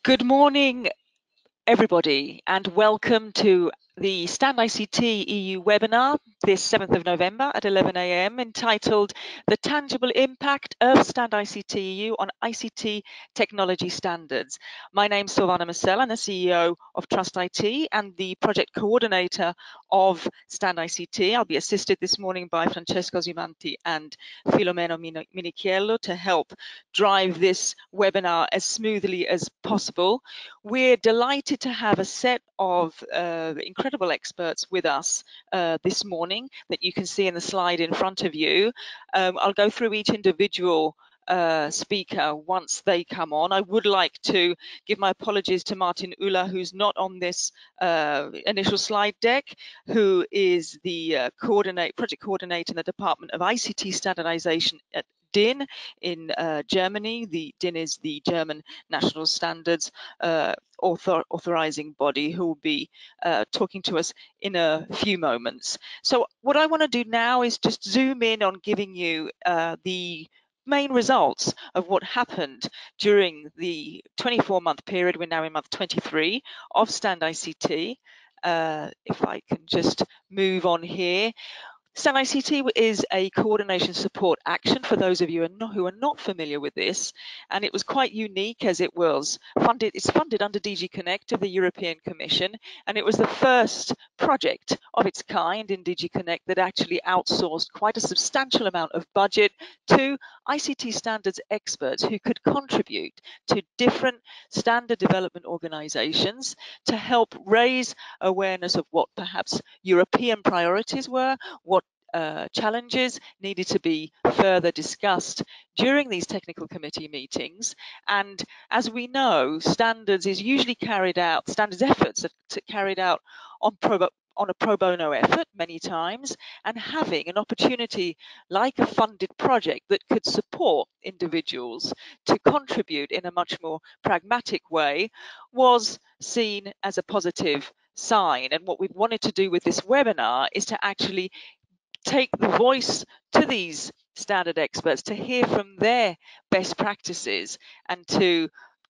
Good morning, everybody, and welcome to the StandICT.eu webinar this 7th of November at 11 AM entitled The Tangible Impact of StandICT.eu on ICT Technology Standards. My name's Silvana Marcel. I'm the CEO of Trust IT and the project coordinator of StandICT. I'll be assisted this morning by Francesco Osimanti and Filomeno Minichiello to help drive this webinar as smoothly as possible. We're delighted to have a set of incredible experts with us this morning that you can see in the slide in front of you. I'll go through each individual speaker once they come on. I would like to give my apologies to Martin Ulla, who's not on this initial slide deck, who is the project coordinator in the Department of ICT Standardization at DIN in Germany. The DIN is the German National Standards authorizing body, who will be talking to us in a few moments. So what I want to do now is just zoom in on giving you the main results of what happened during the 24-month period. We're now in month 23 of StandICT. If I can just move on here. StandICT is a coordination support action for those of you who are not familiar with this, and it was quite unique as it was funded. It's funded under DG Connect of the European Commission, and it was the first project of its kind in DG Connect that actually outsourced quite a substantial amount of budget to ICT standards experts who could contribute to different standard development organizations to help raise awareness of what perhaps European priorities were, what challenges needed to be further discussed during these technical committee meetings. And as we know, standards efforts are carried out on a pro bono effort many times, and having an opportunity like a funded project that could support individuals to contribute in a much more pragmatic way was seen as a positive sign. And what we've wanted to do with this webinar is to actually take the voice to these standard experts, to hear from their best practices, and to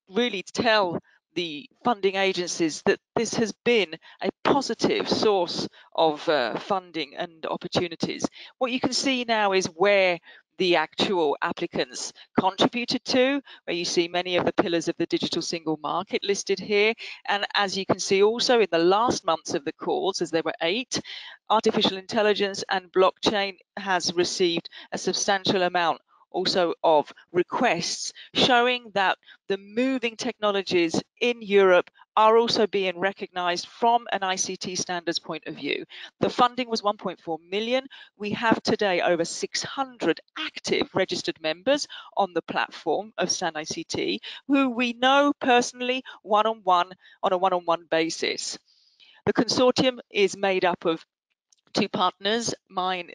really tell the funding agencies that this has been a positive source of funding and opportunities. What you can see now is where the actual applicants contributed to, where you see many of the pillars of the digital single market listed here. And as you can see also in the last months of the calls, as there were 8, artificial intelligence and blockchain has received a substantial amount also of requests, showing that the moving technologies in Europe are also being recognized from an ICT standards point of view. The funding was 1.4 million. We have today over 600 active registered members on the platform of StandICT, who we know personally on a one-on-one basis. The consortium is made up of 2 partners, mine,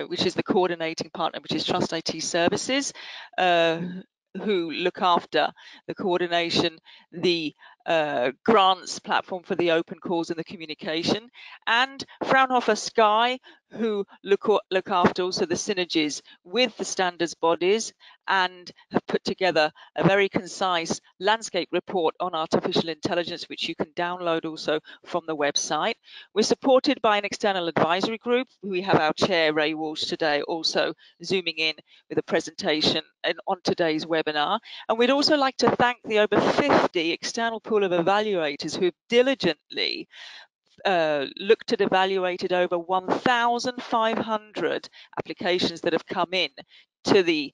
which is the coordinating partner, which is Trust IT Services, who look after the coordination, the grants platform for the open calls and the communication, and Fraunhofer Sky, who look after also the synergies with the standards bodies and have put together a very concise landscape report on artificial intelligence, which you can download also from the website. We're supported by an external advisory group. We have our chair, Ray Walshe, today also zooming in with a presentation on today's webinar. And we'd also like to thank the over 50 external pool of evaluators who have diligently looked at evaluated over 1,500 applications that have come in to the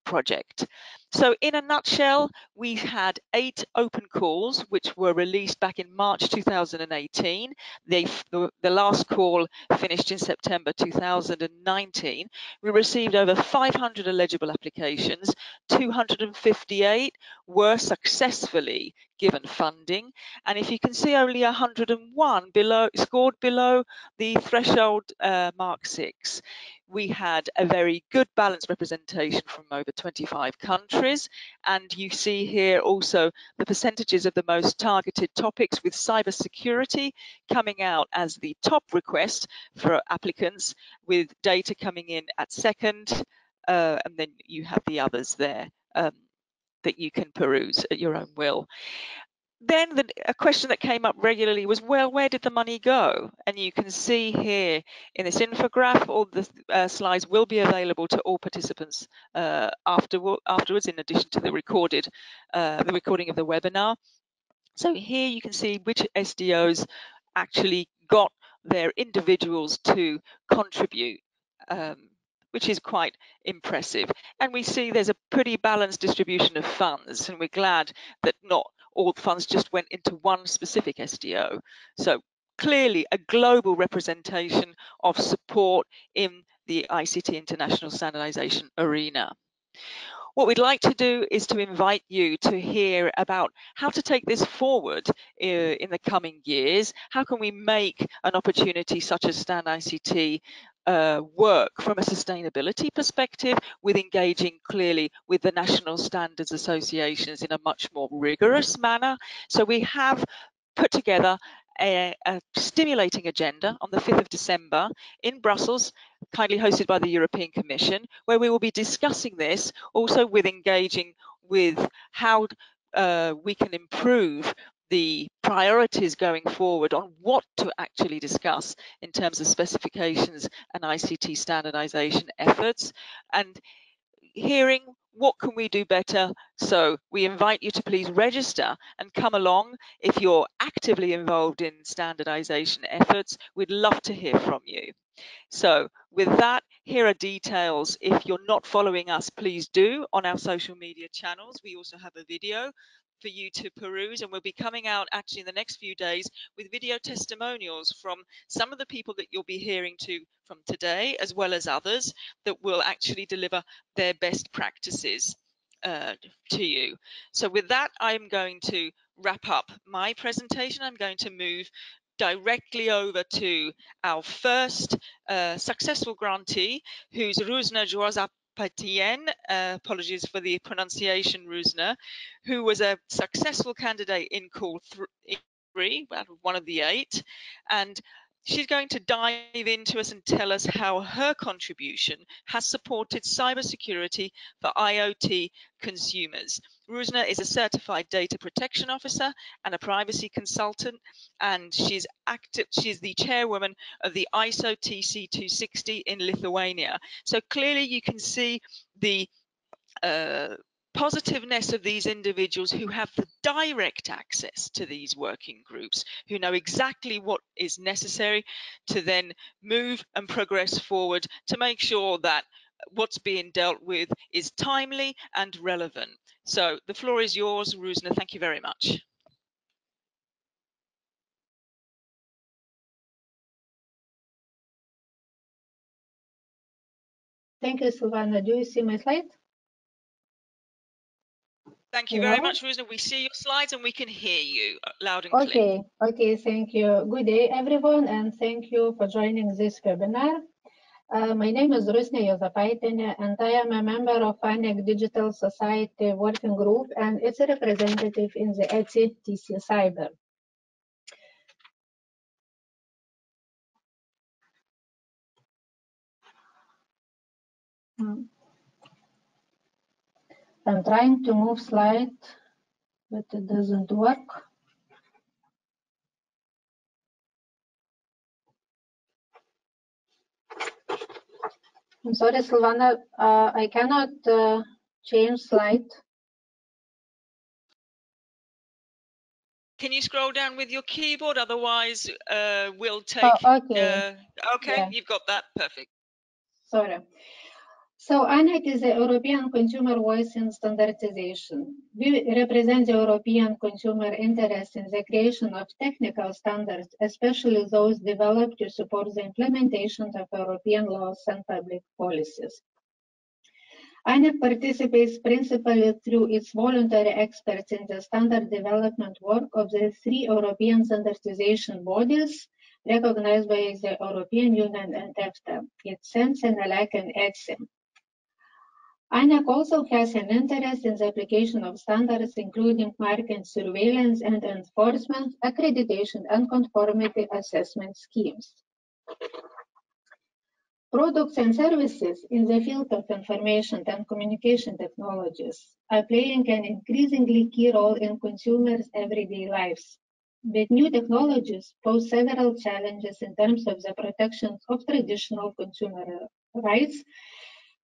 project. So in a nutshell, we had 8 open calls which were released back in March 2018. The last call finished in September 2019. We received over 500 eligible applications. 258 were successfully given funding, and if you can see, only 101 scored below the threshold mark 6. We had a very good balanced representation from over 25 countries, and you see here also the percentages of the most targeted topics, with cybersecurity coming out as the top request for applicants, with data coming in at second, and then you have the others there. that you can peruse at your own will. Then a question that came up regularly was, well, where did the money go? And you can see here in this infograph, all the slides will be available to all participants afterwards, in addition to the recording of the webinar. So here you can see which SDOs actually got their individuals to contribute, which is quite impressive. And we see there's a pretty balanced distribution of funds, and we're glad that not all funds just went into one specific SDO. So clearly a global representation of support in the ICT International Standardization arena. What we'd like to do is to invite you to hear about how to take this forward in the coming years. How can we make an opportunity such as StandICT work from a sustainability perspective, with engaging clearly with the national standards associations in a much more rigorous manner? So we have put together a stimulating agenda on the 5th of December in Brussels, kindly hosted by the European Commission, where we will be discussing this, also with engaging with how we can improve the priorities going forward on what to actually discuss in terms of specifications and ICT standardization efforts, and hearing what can we do better. So we invite you to please register and come along if you're actively involved in standardization efforts. We'd love to hear from you. So with that, here are details. If you're not following us, please do on our social media channels. We also have a video for you to peruse, and we'll be coming out actually in the next few days with video testimonials from some of the people that you'll be hearing to from today, as well as others that will actually deliver their best practices to you. So with that, I'm going to wrap up my presentation. I'm going to move directly over to our first successful grantee, who's Ruzna Joazapatian, apologies for the pronunciation, Ruzna, who was a successful candidate in call 3, one of the 8, and she's going to dive into us and tell us how her contribution has supported cybersecurity for IoT consumers. Ruzna is a certified data protection officer and a privacy consultant, and she's the chairwoman of the ISO TC260 in Lithuania. So clearly you can see the positiveness of these individuals who have the direct access to these working groups, who know exactly what is necessary to then move and progress forward to make sure that what's being dealt with is timely and relevant. So the floor is yours, Ruzna. Thank you very much. Thank you, Silvana. Do you see my slide? Thank you very much, Ruzna. We see your slides and we can hear you loud and clear. Okay, thank you. Good day, everyone, and thank you for joining this webinar. My name is Ruzna Joazapatienė, and I am a member of StandICT Digital Society Working Group, and it's a representative in the ETSI Cyber. I'm trying to move slide, but it doesn't work. I'm sorry, Silvana, I cannot change slide. Can you scroll down with your keyboard? Otherwise, we'll take... okay. Okay, yeah. You've got that. Perfect. Sorry. So StandICT is the European consumer voice in standardization. We represent the European consumer interest in the creation of technical standards, especially those developed to support the implementation of European laws and public policies. StandICT participates principally through its voluntary experts in the standard development work of the 3 European standardization bodies recognized by the European Union and EFTA, ITSEN, SENELEC, and ETSI. StandICT also has an interest in the application of standards, including market surveillance and enforcement, accreditation, and conformity assessment schemes. Products and services in the field of information and communication technologies are playing an increasingly key role in consumers' everyday lives. But new technologies pose several challenges in terms of the protection of traditional consumer rights,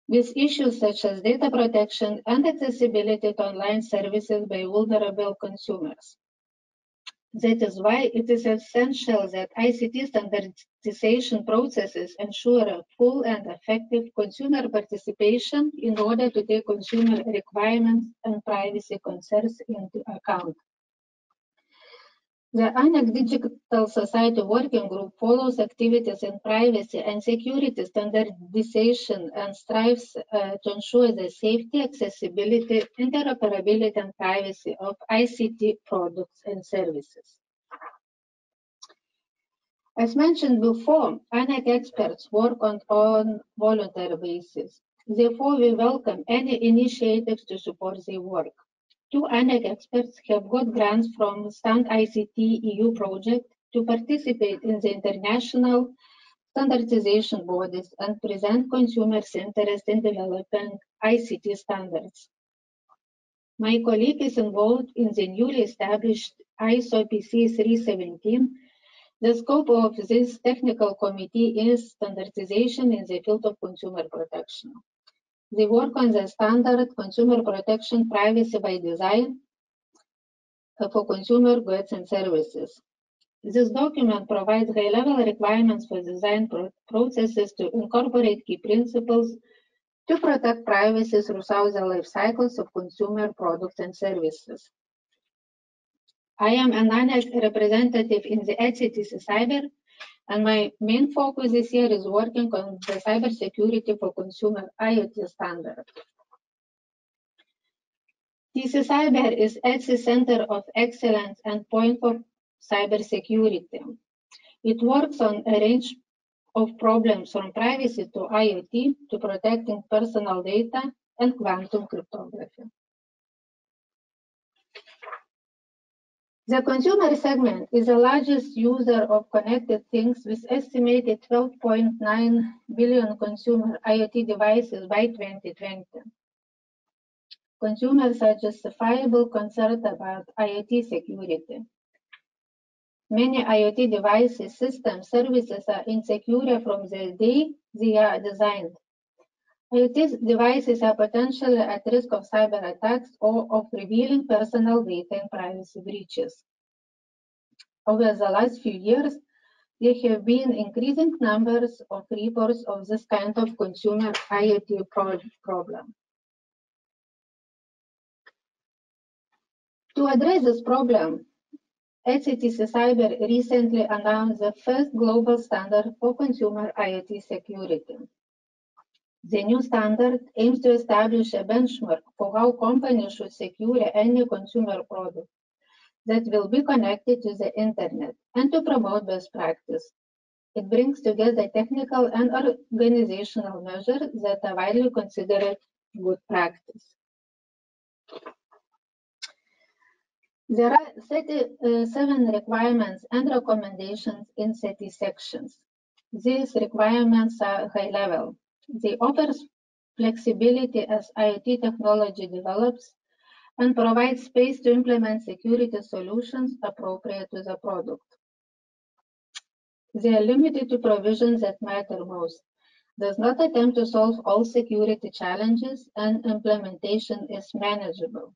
with issues such as data protection and accessibility to online services by vulnerable consumers. That is why it is essential that ICT standardization processes ensure a full and effective consumer participation in order to take consumer requirements and privacy concerns into account. The ICT Digital Society Working Group follows activities in privacy and security standardization and strives to ensure the safety, accessibility, interoperability, and privacy of ICT products and services. As mentioned before, ICT experts work on voluntary basis. Therefore, we welcome any initiatives to support their work. 2 ICT experts have got grants from StandICT.eu project to participate in the international standardization bodies and present consumers' interest in developing ICT standards. My colleague is involved in the newly established ISO PC 317. The scope of this technical committee is standardization in the field of consumer protection. They work on the standard consumer protection privacy by design for consumer goods and services. This document provides high-level requirements for design processes to incorporate key principles to protect privacy throughout the life cycles of consumer products and services. I am an ICT representative in the ICT Cyber, and my main focus this year is working on the cybersecurity for consumer IoT standard. TC Cyber is ICT Center of Excellence and point for cybersecurity. It works on a range of problems from privacy to IoT to protecting personal data and quantum cryptography. The consumer segment is the largest user of connected things with estimated 12.9 billion consumer IoT devices by 2020. Consumers are justifiably concerned about IoT security. Many IoT devices, systems, services are insecure from the day they are designed. IoT devices are potentially at risk of cyber attacks or of revealing personal data and privacy breaches. Over the last few years, there have been increasing numbers of reports of this kind of consumer IoT problem. To address this problem, ICT Cyber recently announced the first global standard for consumer IoT security. The new standard aims to establish a benchmark for how companies should secure any consumer product that will be connected to the internet and to promote best practice. It brings together technical and organizational measures that are widely considered good practice. There are 37 requirements and recommendations in 30 sections. These requirements are high level. They offer flexibility as IoT technology develops and provide space to implement security solutions appropriate to the product. They are limited to provisions that matter most, does not attempt to solve all security challenges, and implementation is manageable.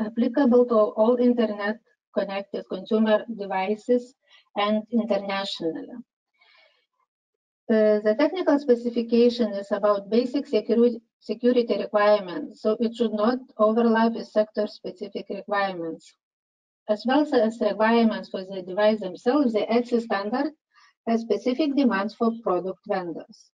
Applicable to all internet-connected consumer devices and internationally. The technical specification is about basic security requirements, so it should not overlap with sector-specific requirements. As well as requirements for the device themselves, the ICT standard has specific demands for product vendors.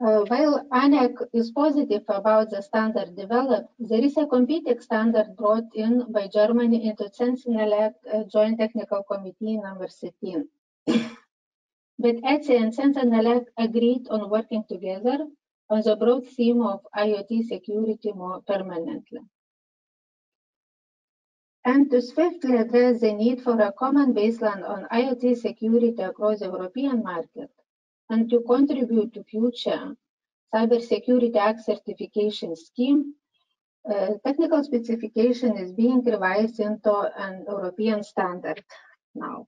While ANAC is positive about the standard developed, there is a competing standard brought in by Germany into StandICT Joint Technical Committee number 13. But ETSI and StandICT agreed on working together on the broad theme of IoT security more permanently. and to swiftly address the need for a common baseline on IoT security across the European market, and to contribute to future Cybersecurity Act certification scheme, technical specification is being revised into an European standard now.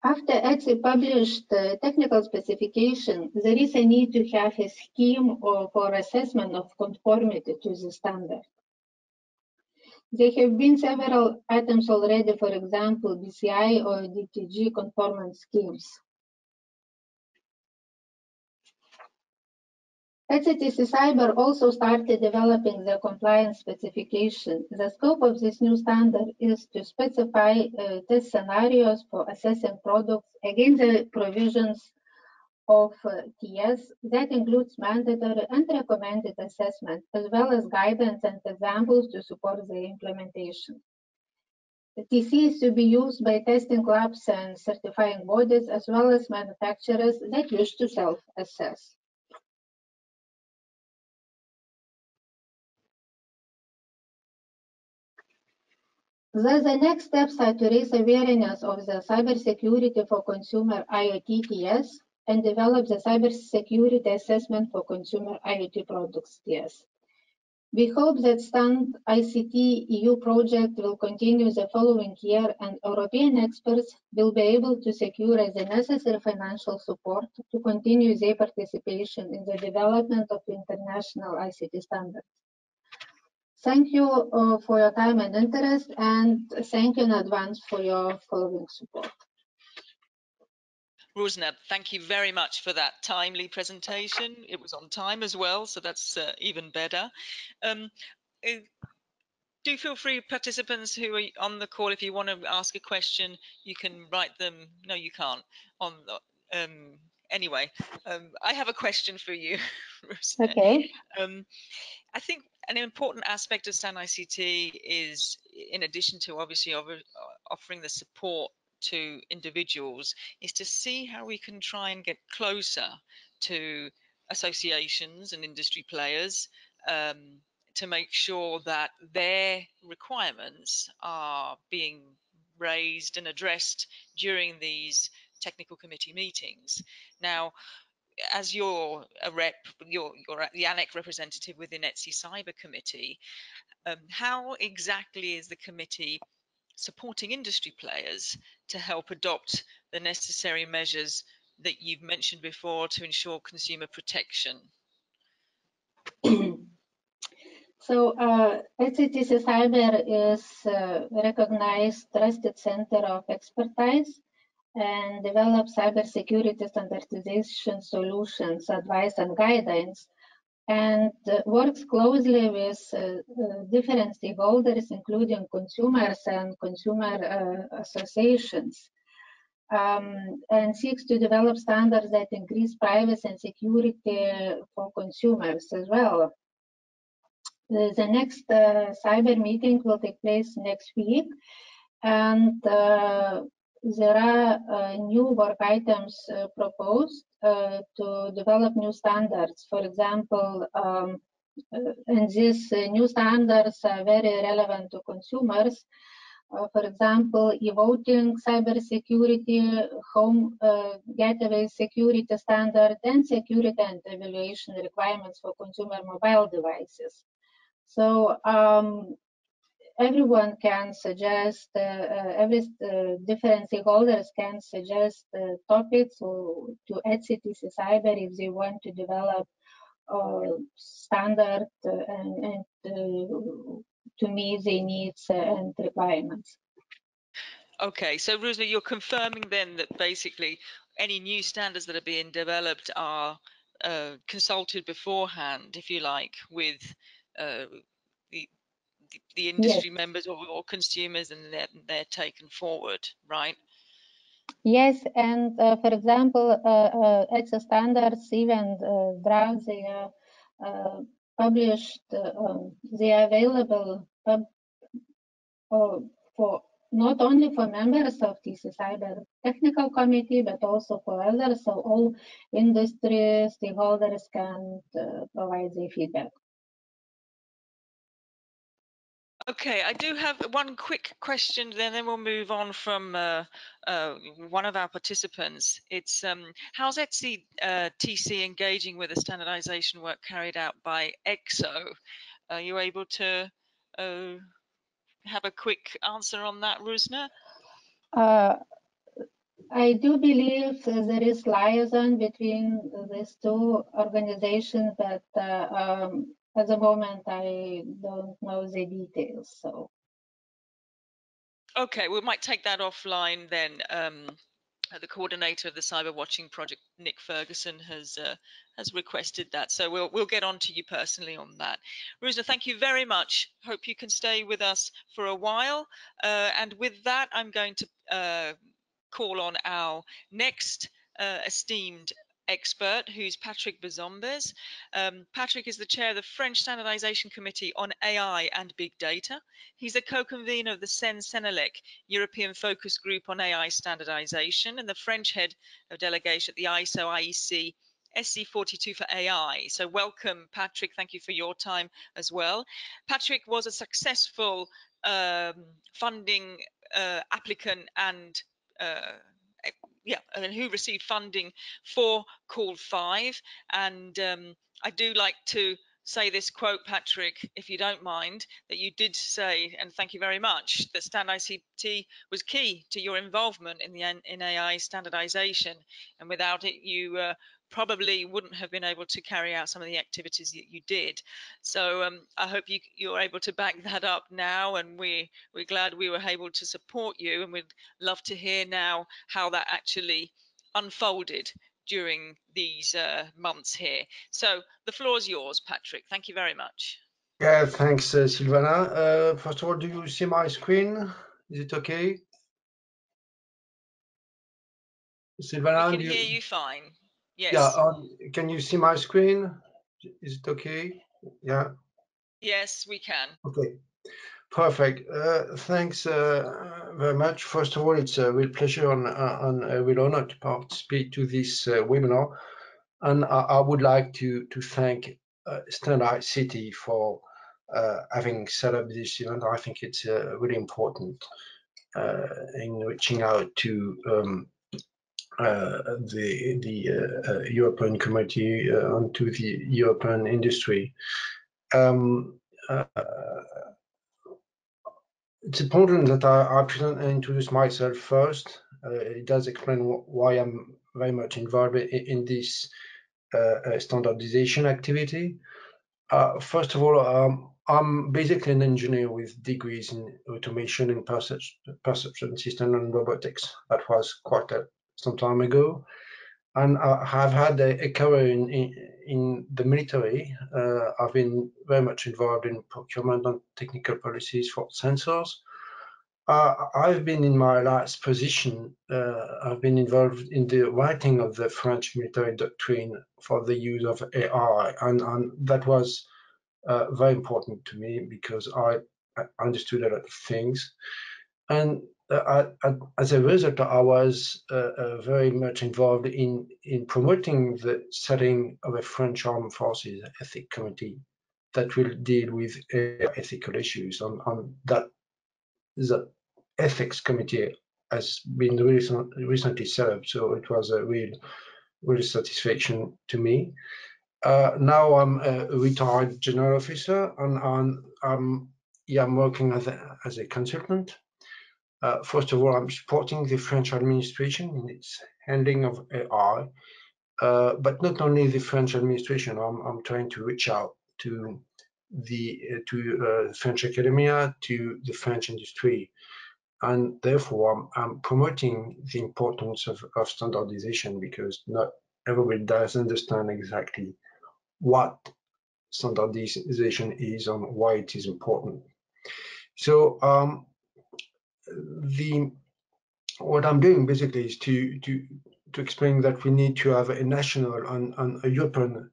After ETSI published the technical specification, there is a need to have a scheme for assessment of conformity to the standard. There have been several items already, for example, BCI or DTG conformance schemes. ICT Cyber also started developing the compliance specification. The scope of this new standard is to specify test scenarios for assessing products against the provisions of TS that includes mandatory and recommended assessment, as well as guidance and examples to support the implementation. The TC is to be used by testing labs and certifying bodies, as well as manufacturers that wish to self-assess. Thus, the next steps are to raise awareness of the cybersecurity for consumer IoT TS and develop the cybersecurity assessment for consumer IoT products TS. We hope that StandICT.eu project will continue the following year, and European experts will be able to secure the necessary financial support to continue their participation in the development of international ICT standards. Thank you for your time and interest, and thank you in advance for your following support. Rosna, thank you very much for that timely presentation. It was on time as well, so that's even better. Do feel free, participants who are on the call, if you want to ask a question, you can write them. No, you can't. On the, anyway, I have a question for you, Rosna. Okay. I think an important aspect of StandICT is, in addition to obviously offering the support to individuals, is to see how we can try and get closer to associations and industry players to make sure that their requirements are being raised and addressed during these technical committee meetings. Now, as you're a rep, you're the ANEC representative within ETSI Cyber Committee, how exactly is the committee supporting industry players to help adopt the necessary measures that you've mentioned before to ensure consumer protection? So ICT Cyber is a recognized trusted center of expertise and develops cybersecurity standardization solutions, advice and guidance, and works closely with different stakeholders, including consumers and consumer associations, and seeks to develop standards that increase privacy and security for consumers as well. The next cyber meeting will take place next week, and there are new work items proposed to develop new standards. For example, and these new standards are very relevant to consumers. For example, e-voting, cybersecurity, home gateway security standard, and security and evaluation requirements for consumer mobile devices. So everyone can suggest, different stakeholders can suggest topics to ICT Cyber if they want to develop standard and to meet their needs and requirements. Okay, so Rosna, you're confirming then that basically any new standards that are being developed are consulted beforehand, if you like, with the industry Yes. members or consumers, and they're taken forward, right? Yes, and for example, ETSI standards even drafts, they are published, they are available for not only for members of TC Cyber Technical Committee, but also for others, so all industry stakeholders can provide their feedback. Okay, I do have one quick question, then we'll move on from one of our participants. It's how's ETSI TC engaging with the standardization work carried out by EXO? Are you able to have a quick answer on that, Rusna? I do believe there is liaison between these two organizations, but at the moment I don't know the details. So, okay, we might take that offline then. The coordinator of the Cyber Watching Project, Nick Ferguson, has requested that, so we'll get on to you personally on that. Rusna, thank you very much. Hope you can stay with us for a while. And with that, I'm going to call on our next esteemed expert, who's Patrick Bezombes. Patrick is the chair of the French Standardization Committee on AI and Big Data. He's a co-convener of the Senelec European Focus Group on AI Standardization and the French head of delegation at the ISO IEC SC42 for AI. So welcome, Patrick. Thank you for your time as well. Patrick was a successful funding applicant and who received funding for Call 5. And I do like to say this quote, Patrick, if you don't mind, that you did say, and thank you very much, that StandICT was key to your involvement in AI standardization. And without it, you probably wouldn't have been able to carry out some of the activities that you did. So I hope you're able to back that up now, and we're glad we were able to support you, and we'd love to hear now how that actually unfolded during these months here. So the floor is yours, Patrick. Thank you very much. Yeah, thanks, Silvana. First of all, do you see my screen? Is it okay? Silvana, we can hear you fine. Yes. Yeah, can you see my screen? Is it okay? Yeah. Yes, we can. Okay, perfect. Thanks very much. First of all, it's a real pleasure and a real honor to participate to this webinar. And I would like to thank StandICT for having set up this event. I think it's really important in reaching out to the European community and to the European industry. It's important that I present and introduce myself first. It does explain why I'm very much involved in this standardization activity. First of all, I'm basically an engineer with degrees in automation and perception system and robotics. That was quite some time ago. And I have had a career in the military. I've been very much involved in procurement and technical policies for sensors. I've been in my last position, I've been involved in the writing of the French military doctrine for the use of AI. And that was very important to me because I understood a lot of things. And as a result, I was very much involved in promoting the setting of a French Armed Forces Ethics Committee that will deal with ethical issues. On that, the Ethics Committee has been recently set up, so it was a real satisfaction to me. Now I'm a retired general officer, and I'm working as a consultant. First of all, I'm supporting the French administration in its handling of AI, but not only the French administration. I'm trying to reach out to the French academia, to the French industry, and therefore I'm promoting the importance of standardization, because not everybody does understand exactly what standardization is and why it is important. So what I'm doing basically is to explain that we need to have a national and a European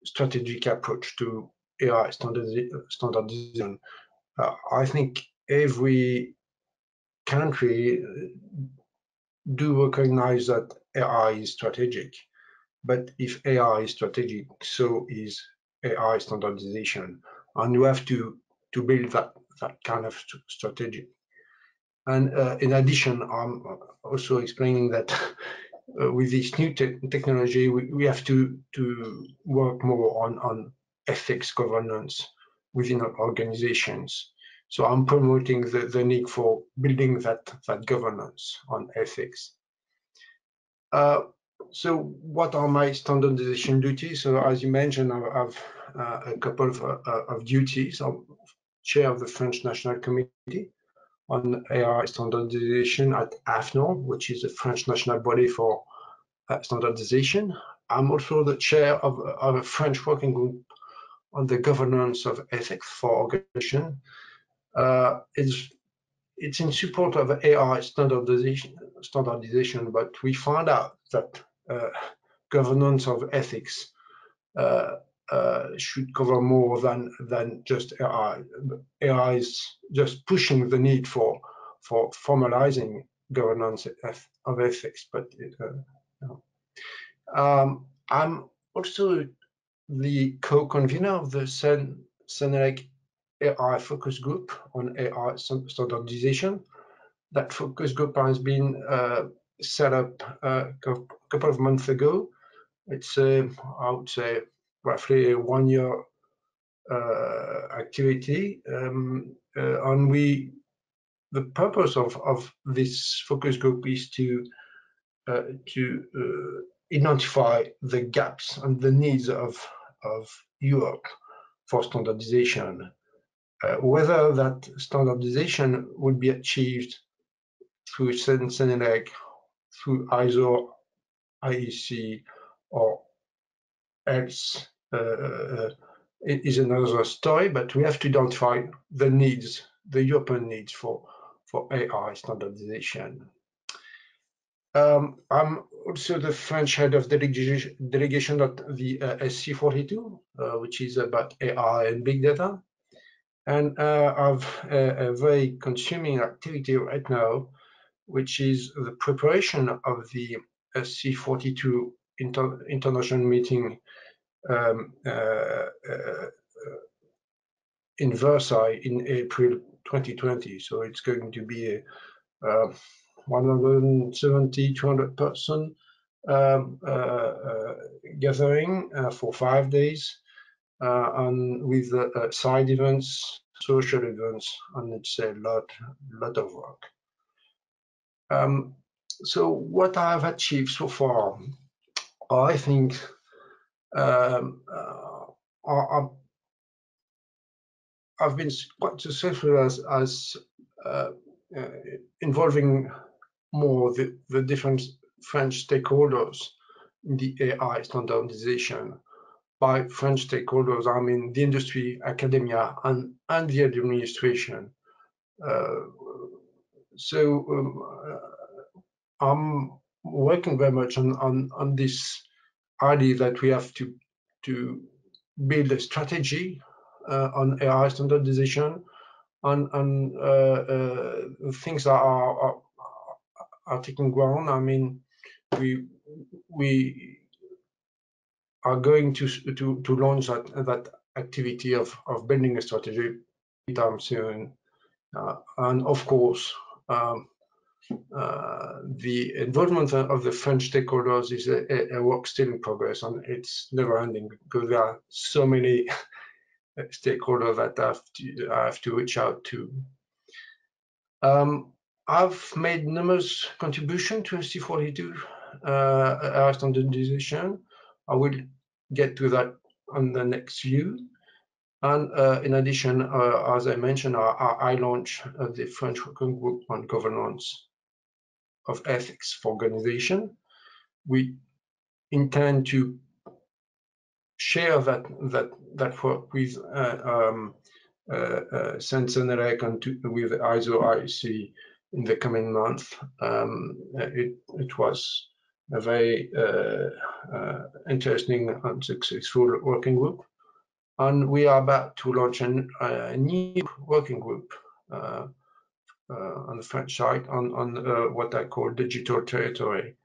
strategic approach to AI standardization. I think every country do recognize that AI is strategic. But if AI is strategic, so is AI standardization, and you have to build that kind of strategy. And in addition, I'm also explaining that with this new technology, we have to work more on ethics governance within our organizations. So I'm promoting the need for building that governance on ethics. So what are my standardization duties? So as you mentioned, I have a couple of duties. I'm chair of the French National Committee on AI standardization at AFNOR, which is the French national body for standardization. I'm also the chair of a French working group on the governance of ethics for organization. It's in support of AI standardization, but we found out that governance of ethics should cover more than just AI. AI is just pushing the need for formalizing governance of ethics, but I'm also the co-convener of the StandICT AI focus group on AI standardization. That focus group has been set up a couple of months ago. It's I would say roughly a 1 year activity, and the purpose of this focus group is to identify the gaps and the needs of Europe for standardization, whether that standardization would be achieved through StandICT, through ISO, IEC, or else it is another story, but we have to identify the needs, the European needs for AI standardization. I'm also the French head of delegation at the SC42, which is about AI and big data. And I've a very consuming activity right now, which is the preparation of the SC42 international meeting in Versailles in April 2020. So it's going to be a 170, 200 person gathering for 5 days, and with side events, social events, and it's a lot of work. So what I've achieved so far, I think I've been quite successful as involving more the different French stakeholders in the AI standardization. By French stakeholders, I mean the industry, academia, and the administration. I'm working very much on this idea that we have to build a strategy on AI standardization, and things are taking ground. I mean, we are going to launch that activity of building a strategy anytime soon, and of course the involvement of the French stakeholders is a work still in progress, and it's never ending because there are so many stakeholders that I have to reach out to. I've made numerous contributions to SC42 standardization. I will get to that on the next view. And in addition, as I mentioned, I launched the French working group on governance of ethics for organization. We intend to share that work with StandICT and with ISO IEC in the coming month. It was a very interesting and successful working group, and we are about to launch a new working group on the French side on what I call digital territory,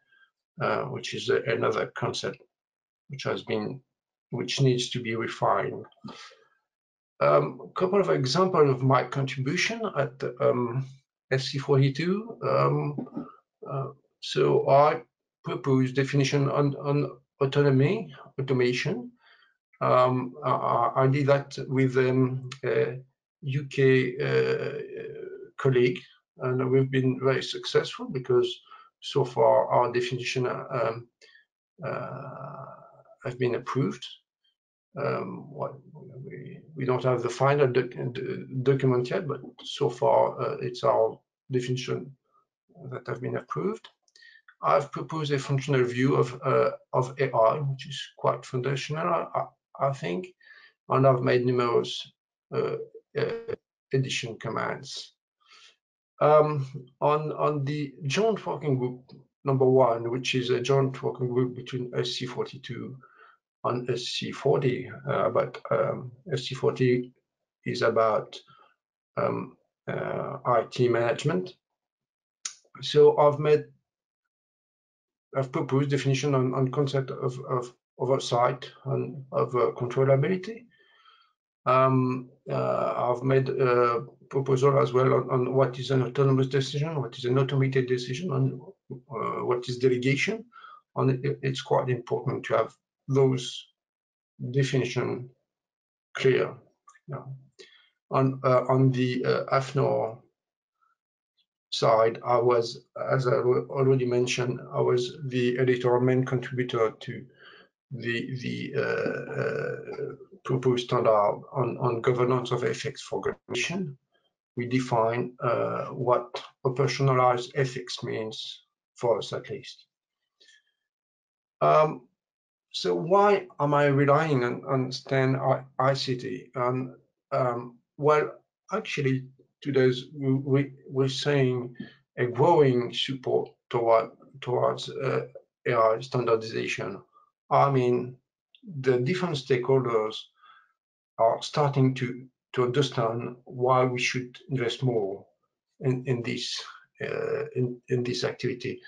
which is another concept which needs to be refined. A couple of examples of my contribution at SC42. So I propose definition on autonomy, automation. I did that with a UK colleague, and we've been very successful because so far our definition have been approved. We don't have the final document yet, but so far it's our definition that have been approved. I've proposed a functional view of AI, which is quite foundational, I think, and I've made numerous addition commands. On the joint working group number 1, which is a joint working group between SC42 and SC40, but SC40 is about IT management. So I've proposed definition on concept of oversight and of controllability. I've made a proposal as well on what is an autonomous decision, what is an automated decision, and what is delegation. And it's quite important to have those definitions clear. Yeah. On the AFNOR side, I was, as I already mentioned, I was the editor, main contributor to the proposed standard on governance of ethics for organization. We define what operationalized ethics means for us, at least. So why am I relying on StandICT? Well, actually, today's we're seeing a growing support towards AI standardization. I mean, the different stakeholders are starting to understand why we should invest more in this activity,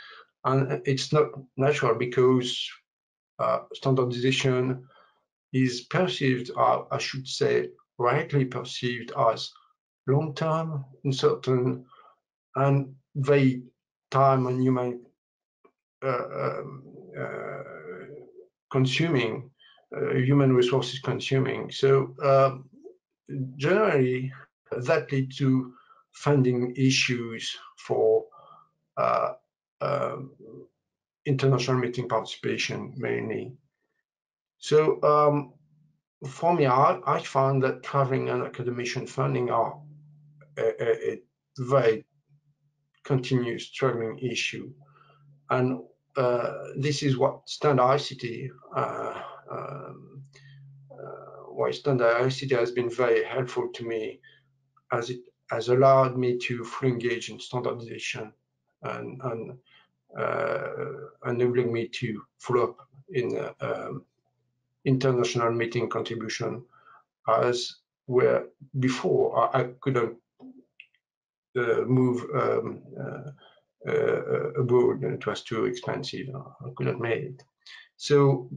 and it's not natural because standardization is perceived, I should say, rightly perceived as long-term, uncertain, and very time and human consuming, human resources consuming. So generally, that leads to funding issues for international meeting participation mainly. So for me, I found that traveling and academician funding are a very continuous struggling issue, and this is what StandICT, why StandICT has been very helpful to me, as it has allowed me to fully engage in standardization and enabling me to follow up in international meeting contribution, as where before I couldn't move abroad, and it was too expensive. I couldn't make it. So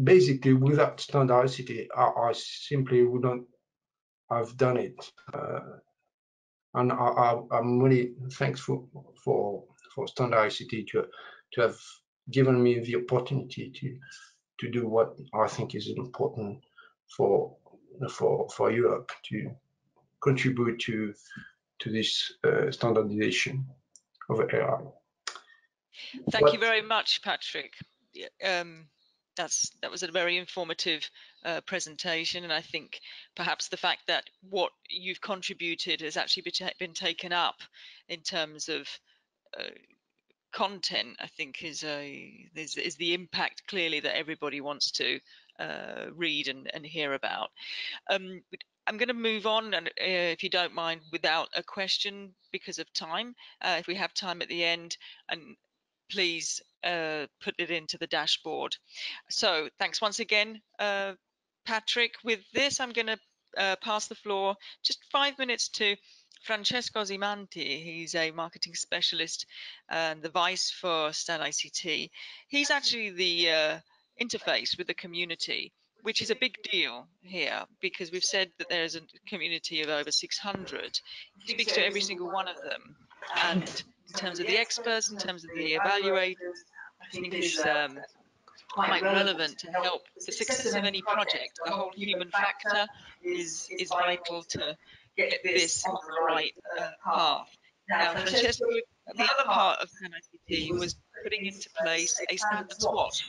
basically, without StandICT, I simply wouldn't have done it. And I'm really thankful for StandICT to have given me the opportunity to do what I think is important for Europe, to contribute to this standardization of AI. Thank you very much, Patrick. That was a very informative presentation, and I think perhaps the fact that what you've contributed has actually been taken up in terms of content, I think is the impact clearly that everybody wants to read and hear about. I'm going to move on, and if you don't mind, without a question because of time. If we have time at the end, and please put it into the dashboard. So thanks once again, Patrick. With this, I'm going to pass the floor just 5 minutes to Francesco Osimanti. He's a marketing specialist and the vice for StandICT. He's actually the interface with the community, which is a big deal here because we've said that there's a community of over 600. He speaks to every single one of them, and in terms of the experts, in terms of the evaluators, I think is quite relevant to help the success of any project. The whole human factor is vital to get this on the right path. Now, Francesco, the other part of StandICT was putting into place a standards watch,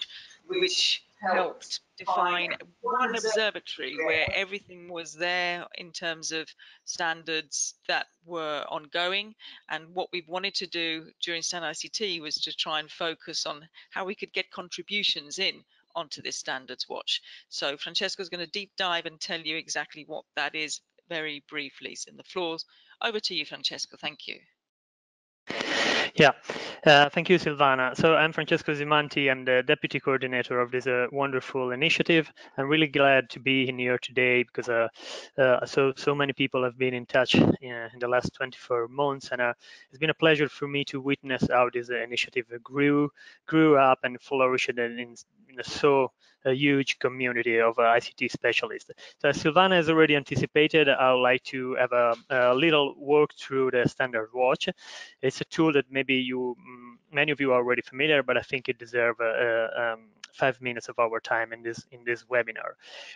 which helped define one observatory where everything was there in terms of standards that were ongoing. And what we wanted to do during StandICT was to try and focus on how we could get contributions in onto this standards watch. So Francesco is going to deep dive and tell you exactly what that is very briefly. So the floor's over to you, Francesco. Thank you. Yeah, thank you, Silvana. So I'm Francesco Osimanti. I'm the deputy coordinator of this wonderful initiative. I'm really glad to be here today because so many people have been in touch in the last 24 months, and it's been a pleasure for me to witness how this initiative grew up and flourished in a huge community of ICT specialists. So as Silvana has already anticipated, I would like to have a little walk through the Standard Watch. It's a tool that maybe many of you are already familiar, but I think it deserves 5 minutes of our time in this webinar.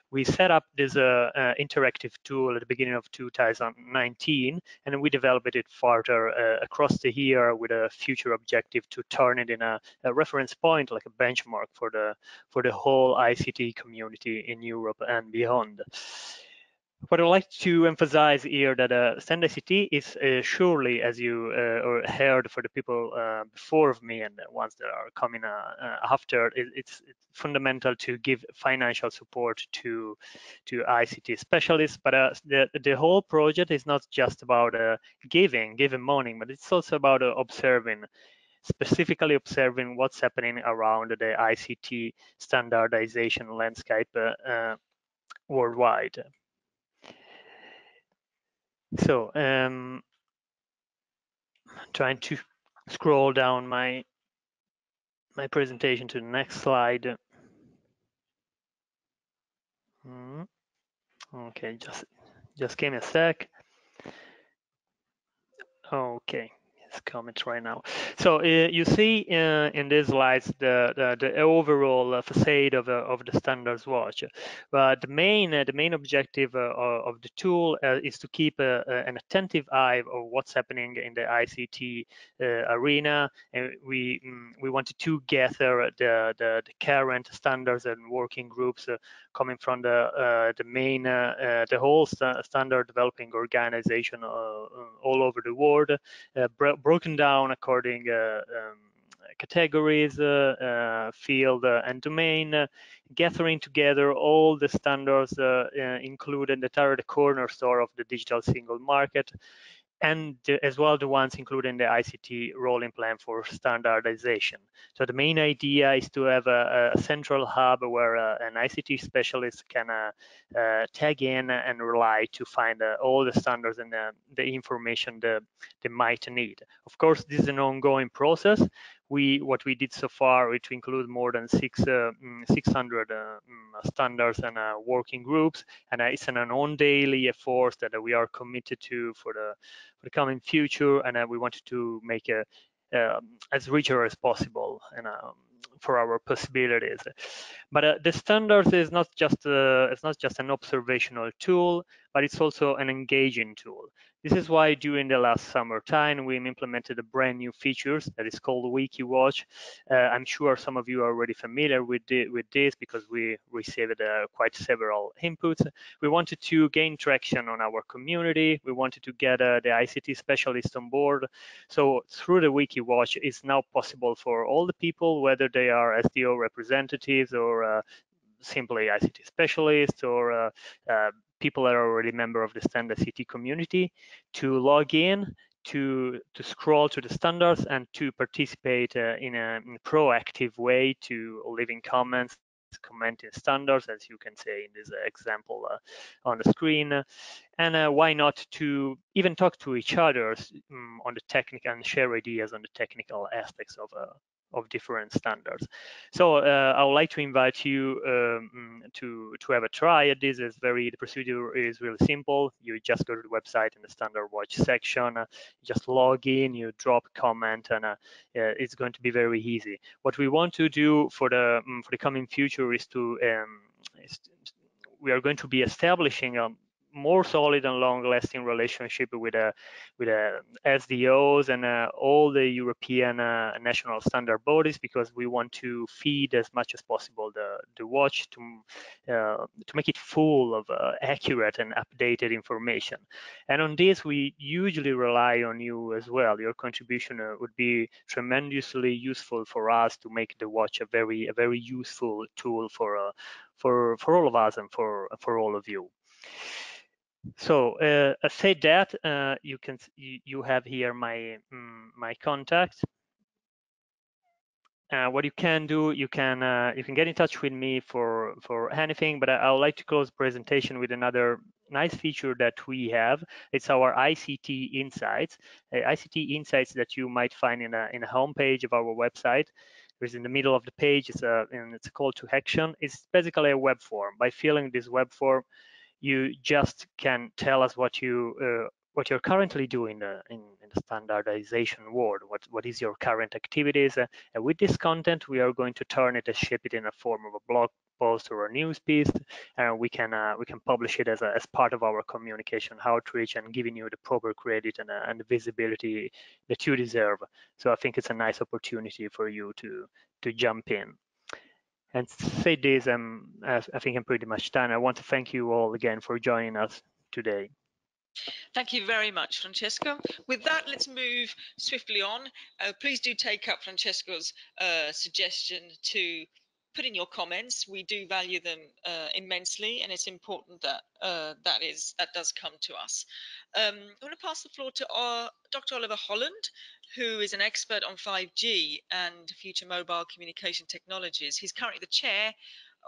We set up this interactive tool at the beginning of 2019, and we developed it further across the year with a future objective to turn it in a reference point, like a benchmark for the whole ICT community in Europe and beyond. What I'd like to emphasize here that StandICT is surely, as you heard for the people before of me and the ones that are coming after, it's fundamental to give financial support to ICT specialists. But the whole project is not just about giving money, but it's also about specifically observing what's happening around the ICT standardization landscape worldwide. So trying to scroll down my presentation to the next slide. Okay, just give me a sec. Okay, it's coming right now. So you see in these slides the overall facade of the Standards Watch. But the main objective of the tool is to keep an attentive eye of what's happening in the ICT arena, and we wanted to gather the current standards and working groups coming from the whole standard developing organization all over the world. Broken down according categories, field and domain, gathering together all the standards included that are the cornerstone of the digital single market, and as well the ones including the ICT Rolling Plan for standardization. So the main idea is to have a central hub where an ICT specialist can tag in and rely to find all the standards and the information they might need. Of course, this is an ongoing process. What we did so far is to include more than 600 standards and working groups, and it's an on-daily effort that we are committed to for the coming future, and we wanted to make it as richer as possible and for our possibilities. But the standards is not just an observational tool, but it's also an engaging tool. This is why during the last summertime we implemented a brand new features that is called WikiWatch. I'm sure some of you are already familiar with this because we received quite several inputs. We wanted to gain traction on our community. We wanted to get the ICT specialists on board. So through the WikiWatch, it's now possible for all the people, whether they are SDO representatives or simply ICT specialists or people that are already member of the StandICT community, to log in, to scroll to the standards and to participate in a proactive way, to leaving comments commenting standards, as you can see in this example on the screen, and why not to even talk to each other on the technical and share ideas on the technical aspects of different standards. So I would like to invite you to have a try at this. The procedure is really simple. You just go to the website in the Standard Watch section, just log in, you drop a comment, and it's going to be very easy. What we want to do for the coming future is to we are going to be establishing a more solid and long-lasting relationship with SDOs and all the European national standard bodies, because we want to feed as much as possible the watch to make it full of accurate and updated information. And on this, we usually rely on you as well. Your contribution would be tremendously useful for us to make the watch a very useful tool for all of us and for all of you. So I said that you have here my my contact. What you can do, you can get in touch with me for anything. But I would like to close the presentation with another nice feature that we have. It's our ICT Insights. ICT Insights that you might find in a homepage of our website. There's in the middle of the page. It's a call to action. It's basically a web form. By filling this web form, you just can tell us what you're currently doing in the standardization world. What is your current activities? And with this content, we are going to turn it and shape it in a form of a blog post or a news piece, and we can publish it as part of our communication outreach and giving you the proper credit and the visibility that you deserve. So I think it's a nice opportunity for you to jump in. And say this, I think I'm pretty much done. I want to thank you all again for joining us today. Thank you very much, Francesco. With that, let's move swiftly on. Please do take up Francesco's suggestion to put in your comments. We do value them immensely, and it's important that that does come to us. I'm going to pass the floor to Dr. Oliver Holland, who is an expert on 5G and future mobile communication technologies. He's currently the chair,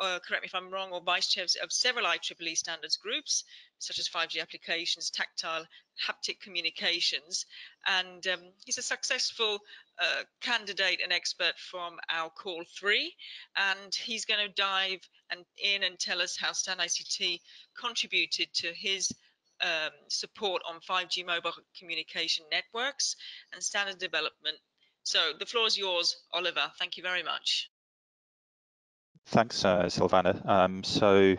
correct me if I'm wrong, or vice chair of several IEEE standards groups, such as 5G applications, tactile, haptic communications, and he's a successful candidate and expert from our call 3, and he's going to dive in and tell us how StandICT contributed to his support on 5G mobile communication networks and standard development. So the floor is yours, Oliver. Thank you very much. Thanks, Silvana. So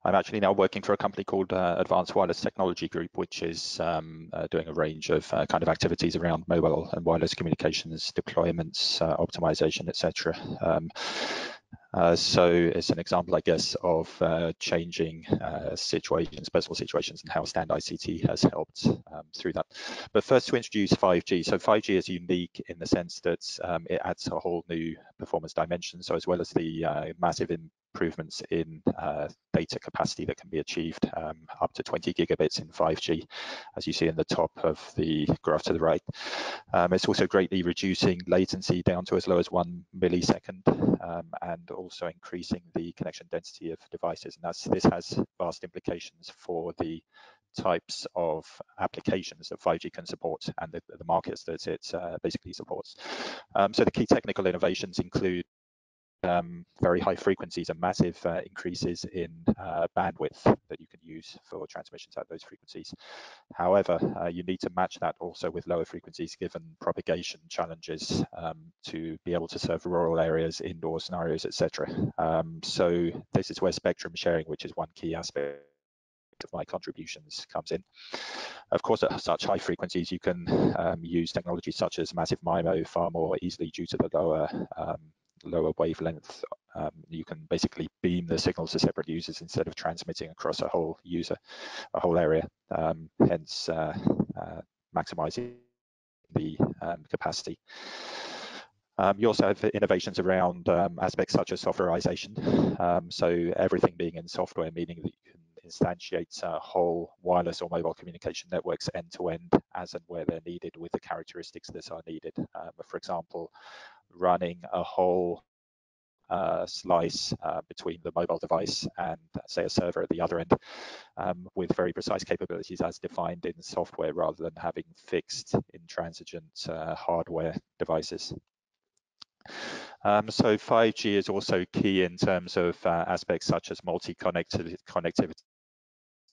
I'm actually now working for a company called Advanced Wireless Technology Group, which is doing a range of kind of activities around mobile and wireless communications, deployments, optimization, etc. So it's an example, I guess, of changing situations, personal situations, and how StandICT has helped through that. But first, to introduce 5G. So 5G is unique in the sense that it adds a whole new performance dimension. So as well as the massive improvements in data capacity that can be achieved, up to 20 gigabits in 5G, as you see in the top of the graph to the right. It's also greatly reducing latency down to as low as 1 millisecond, and also increasing the connection density of devices. And this has vast implications for the types of applications that 5G can support and the markets that it basically supports. So the key technical innovations include very high frequencies and massive increases in bandwidth that you can use for transmissions at those frequencies. However, you need to match that also with lower frequencies given propagation challenges to be able to serve rural areas, indoor scenarios, etc. So this is where spectrum sharing, which is one key aspect of my contributions, comes in. Of course, at such high frequencies, you can use technology such as massive MIMO far more easily due to the lower wavelength. You can basically beam the signals to separate users instead of transmitting across a whole area, hence maximizing the capacity. You also have innovations around aspects such as softwareization. So everything being in software, meaning that you can instantiate whole wireless or mobile communication networks end to end as and where they're needed with the characteristics that are needed. For example, running a whole slice between the mobile device and, say, a server at the other end, with very precise capabilities as defined in software rather than having fixed intransigent hardware devices. So 5G is also key in terms of aspects such as multi-connectivity,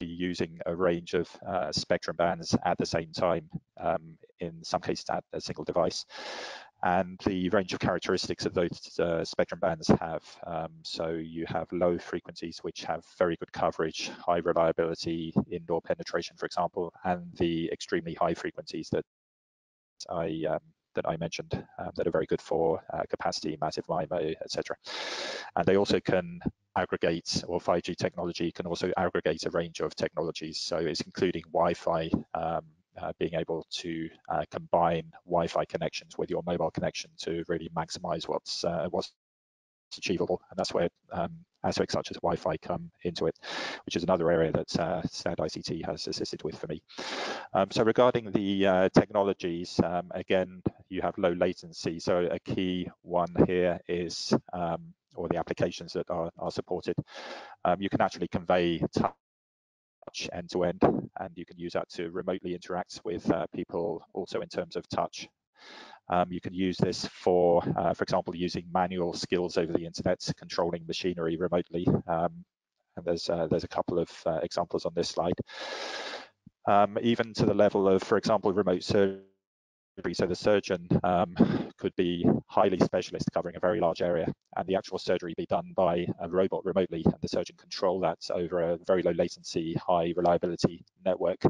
using a range of spectrum bands at the same time, in some cases at a single device. And the range of characteristics of those spectrum bands have. So you have low frequencies, which have very good coverage, high reliability, indoor penetration, for example, and the extremely high frequencies that I mentioned, that are very good for capacity, massive MIMO, etc. And they also can aggregate, or 5G technology can also aggregate a range of technologies. So it's including Wi-Fi, being able to combine Wi-Fi connections with your mobile connection to really maximize what's achievable, and that's where aspects such as Wi-Fi come into it, which is another area that StandICT has assisted with for me. So regarding the technologies, again, you have low latency. So a key one here is, or the applications that are supported, you can actually convey touch end to end, and you can use that to remotely interact with people also in terms of touch. You can use this for example, using manual skills over the internet, controlling machinery remotely. And there's a couple of examples on this slide. Even to the level of, for example, remote surgery. So the surgeon could be highly specialist, covering a very large area, and the actual surgery be done by a robot remotely, and the surgeon control that over a very low latency, high reliability network,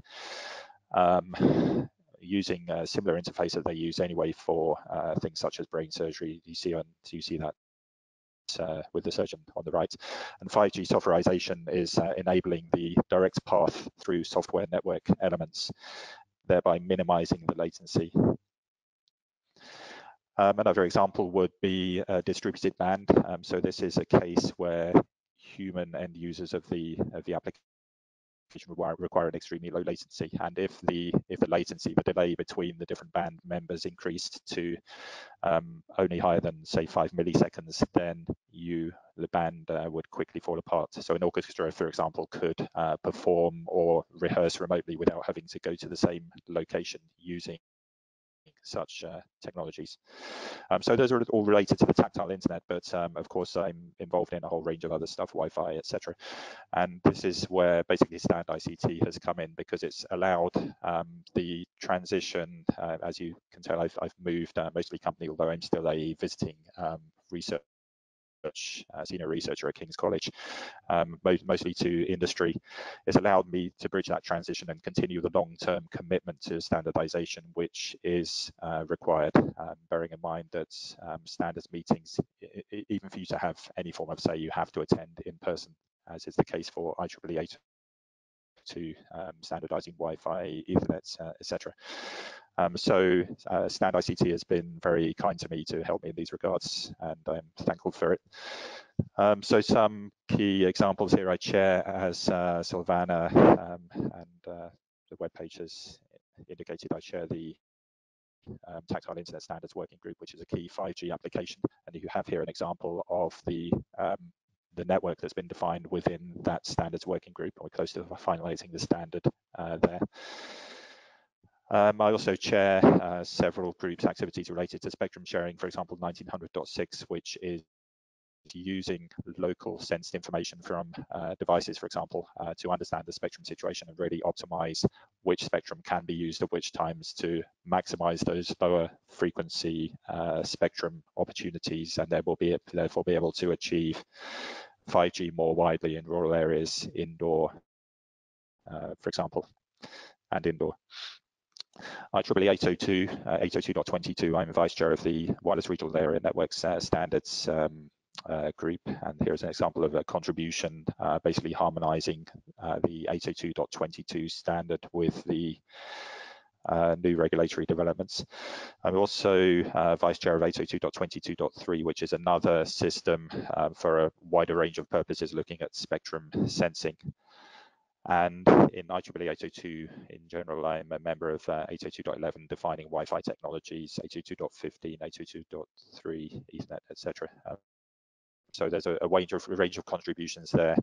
using a similar interface that they use anyway for things such as brain surgery. You see that with the surgeon on the right. And 5G softwareization is enabling the direct path through software network elements, thereby minimizing the latency. Another example would be a distributed band. So this is a case where human end users of the application require an extremely low latency, and if the latency, the delay between the different band members increased to only higher than, say, 5 milliseconds, then the band would quickly fall apart. So an orchestra, for example, could perform or rehearse remotely without having to go to the same location using such technologies. So those are all related to the tactile internet, but of course I'm involved in a whole range of other stuff, Wi-Fi, etc. And this is where basically StandICT has come in, because it's allowed the transition. As you can tell, I've moved mostly company, although I'm still a visiting research senior researcher at King's College, mostly to industry. It's allowed me to bridge that transition and continue the long-term commitment to standardization, which is required, bearing in mind that standards meetings, even for you to have any form of say, you have to attend in person, as is the case for IEEE 802, standardizing Wi-Fi, Ethernet, etc. So StandICT has been very kind to me to help me in these regards, and I'm thankful for it. So some key examples here I share as Silvana, and the webpage has indicated, I share the Tactile Internet Standards Working Group, which is a key 5G application, and you have here an example of the network that's been defined within that standards working group. We're close to finalizing the standard there. I also chair several groups activities related to spectrum sharing, for example 1900.6, which is using local sensed information from devices, for example, to understand the spectrum situation and really optimize which spectrum can be used at which times to maximize those lower frequency spectrum opportunities, and therefore be able to achieve 5G more widely in rural areas, indoor, for example, and indoor. IEEE 802, 802.22, I'm Vice Chair of the Wireless Regional Area Networks Standards group, and here's an example of a contribution basically harmonizing the 802.22 standard with the new regulatory developments. I'm also Vice Chair of 802.22.3, which is another system for a wider range of purposes looking at spectrum sensing. And in IEEE 802 in general, I'm a member of 802.11 defining Wi-Fi technologies, 802.15, 802.3, Ethernet, etc. So there's a range of contributions there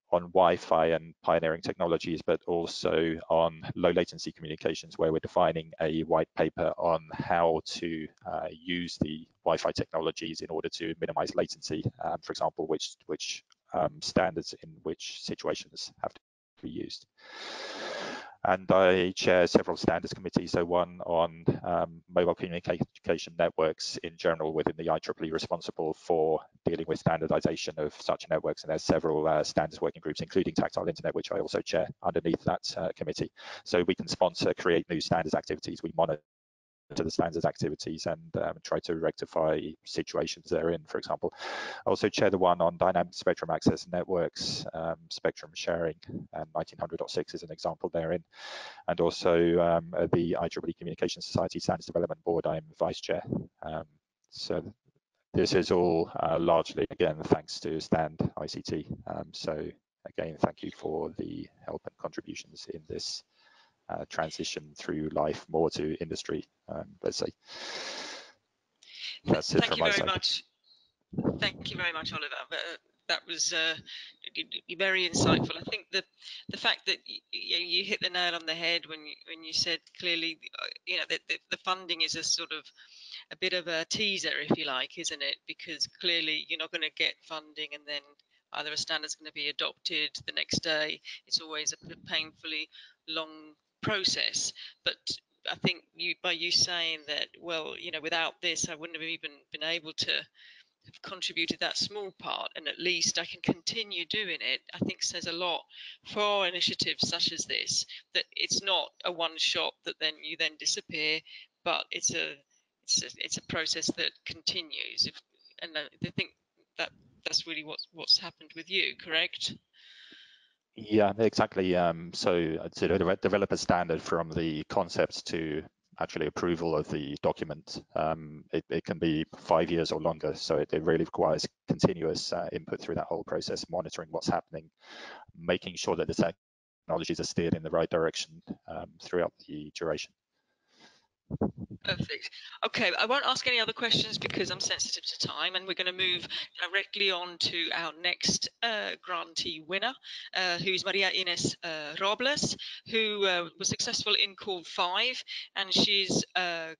on Wi-Fi and pioneering technologies, but also on low latency communications, where we're defining a white paper on how to use the Wi-Fi technologies in order to minimize latency, for example, which standards in which situations have to be used. And I chair several standards committees, so one on mobile communication networks in general within the IEEE, responsible for dealing with standardization of such networks. And there's several standards working groups, including tactile internet, which I also chair underneath that committee. So we can sponsor, create new standards activities. We monitor the standards activities and try to rectify situations therein, for example. I also chair the one on dynamic spectrum access networks, spectrum sharing, and 1900.6 is an example therein. And also the IEEE Communication Society Standards Development Board, I'm vice chair. So this is all largely, again, thanks to StandICT. So again, thank you for the help and contributions in this transition through life more to industry, let's say. That's it from my side. Thank you very much, Oliver. That was very insightful. I think the fact that you hit the nail on the head when you said clearly, that the funding is a sort of a bit of a teaser, if you like, isn't it? Because clearly you're not going to get funding and then either a standard's going to be adopted the next day. It's always a painfully long process. But I think by you saying that, well, without this, I wouldn't have even been able to have contributed that small part, and at least I can continue doing it, I think says a lot for initiatives such as this, that it's not a one shot that then you disappear, but it's a process that continues. And I think that's really what's happened with you, correct? Yeah, exactly. So to develop a standard from the concept to actually approval of the document, it can be 5 years or longer. So it really requires continuous input through that whole process, monitoring what's happening, making sure that the technologies are steered in the right direction throughout the duration. Perfect. Okay, I won't ask any other questions because I'm sensitive to time, and we're going to move directly on to our next grantee winner, who is Maria Ines Robles, who was successful in call 5, and she's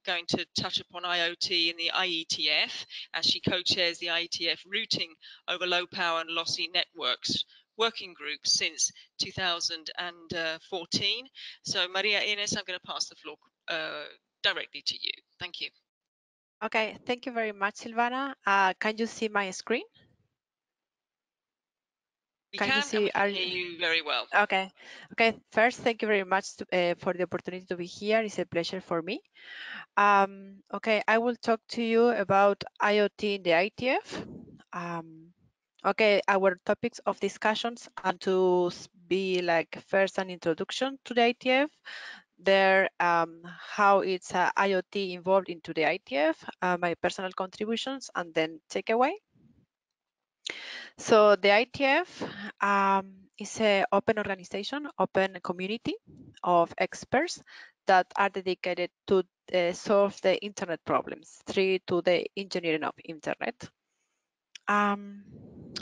going to touch upon IoT in the IETF, as she co-chairs the IETF Routing over Low Power and Lossy Networks working group since 2014. So Maria Ines, I'm going to pass the floor directly to you. Thank you. Okay, thank you very much, Silvana. Can you see my screen? We can hear you very well. Okay. First, thank you very much for the opportunity to be here. It's a pleasure for me. Okay, I will talk to you about IoT in the IETF. Okay, our topics of discussions are to be like first an introduction to the IETF, there how it's IoT involved into the IETF, my personal contributions, and then takeaway. So the IETF is an open organization, open community of experts that are dedicated to solve the internet problems through to the engineering of internet.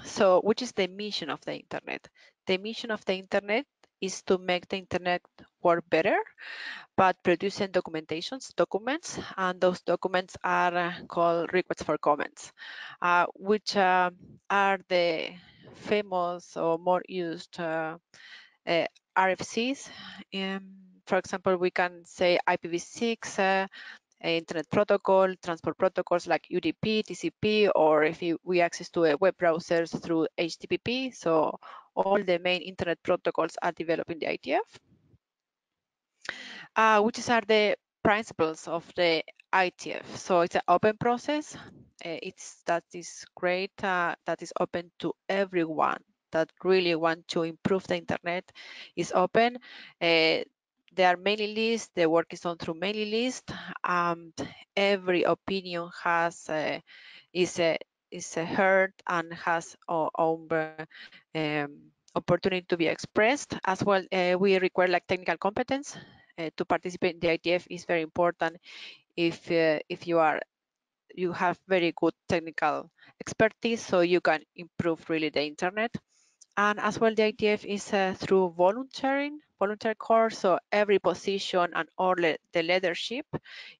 So which is the mission of the internet? The mission of the internet is to make the internet work better, but producing documents, and those documents are called requests for comments, which are the famous or more used RFCs. For example, we can say IPv6, internet protocol, transport protocols like UDP, TCP, or if we access to a web browsers through HTTP. So all the main internet protocols are developed in the IETF. Which are the principles of the IETF. So it's an open process. That is great. That is open to everyone that really want to improve the internet. Is open. There are mailing lists. The work is done through mailing list. Every opinion is heard and has our own opportunity to be expressed. As well, we require like technical competence. To participate in the IETF is very important if you are you have very good technical expertise, so you can improve really the internet. And as well, the ITF is through voluntary course, so every position and all the leadership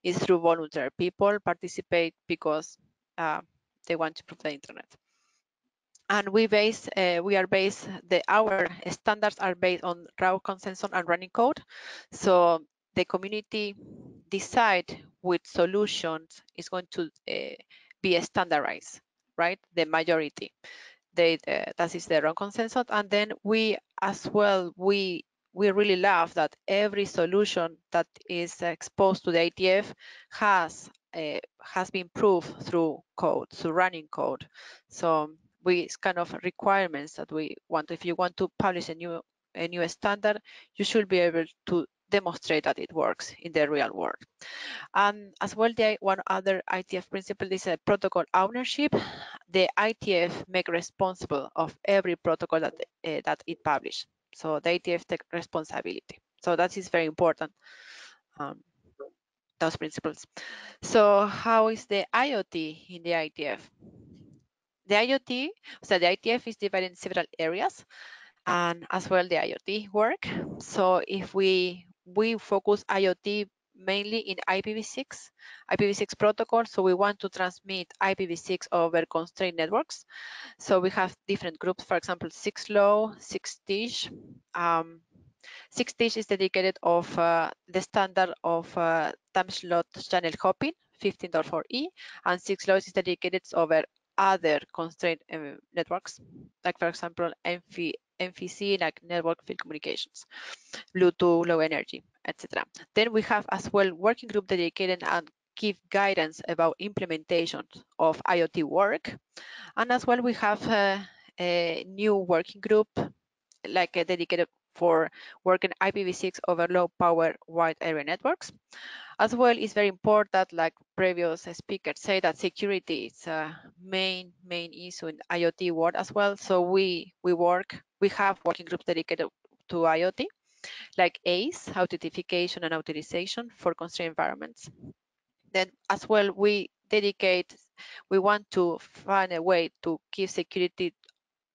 is through voluntary. People participate because they want to improve the internet. And our standards are based on raw consensus and running code. So the community decide which solutions is going to be standardized, right? The majority. That is the raw consensus. And then we as well, we really love that every solution that is exposed to the ITF has been proved through code, through running code. So it's kind of requirements that we want. If you want to publish a new standard, you should be able to demonstrate that it works in the real world. And as well, one other ITF principle is a protocol ownership. The ITF make responsible of every protocol that it publishes. So the ITF take responsibility. So that is very important. Those principles. So how is the IoT in the ITF? The IoT, so the ITF is divided in several areas, and as well the IoT work. So if we focus IoT mainly in IPv6 protocol. So we want to transmit IPv6 over constrained networks. So we have different groups, for example, 6LoW, 6TiSCH. 6TiSCH is dedicated of the standard of time slot channel hopping, 15.4e, and 6LoW is dedicated over other constrained networks, like for example, MFC, like network field communications, Bluetooth, low energy, etc. Then we have as well working group dedicated and give guidance about implementation of IoT work. And as well, we have a new working group, like dedicated for working IPv6 over low power wide area networks. As well, it's very important, like previous speakers say, that security is a main issue in IoT world as well. So we have working groups dedicated to IoT, like ACE, authentication and authorization for constrained environments. Then as well, we want to find a way to give security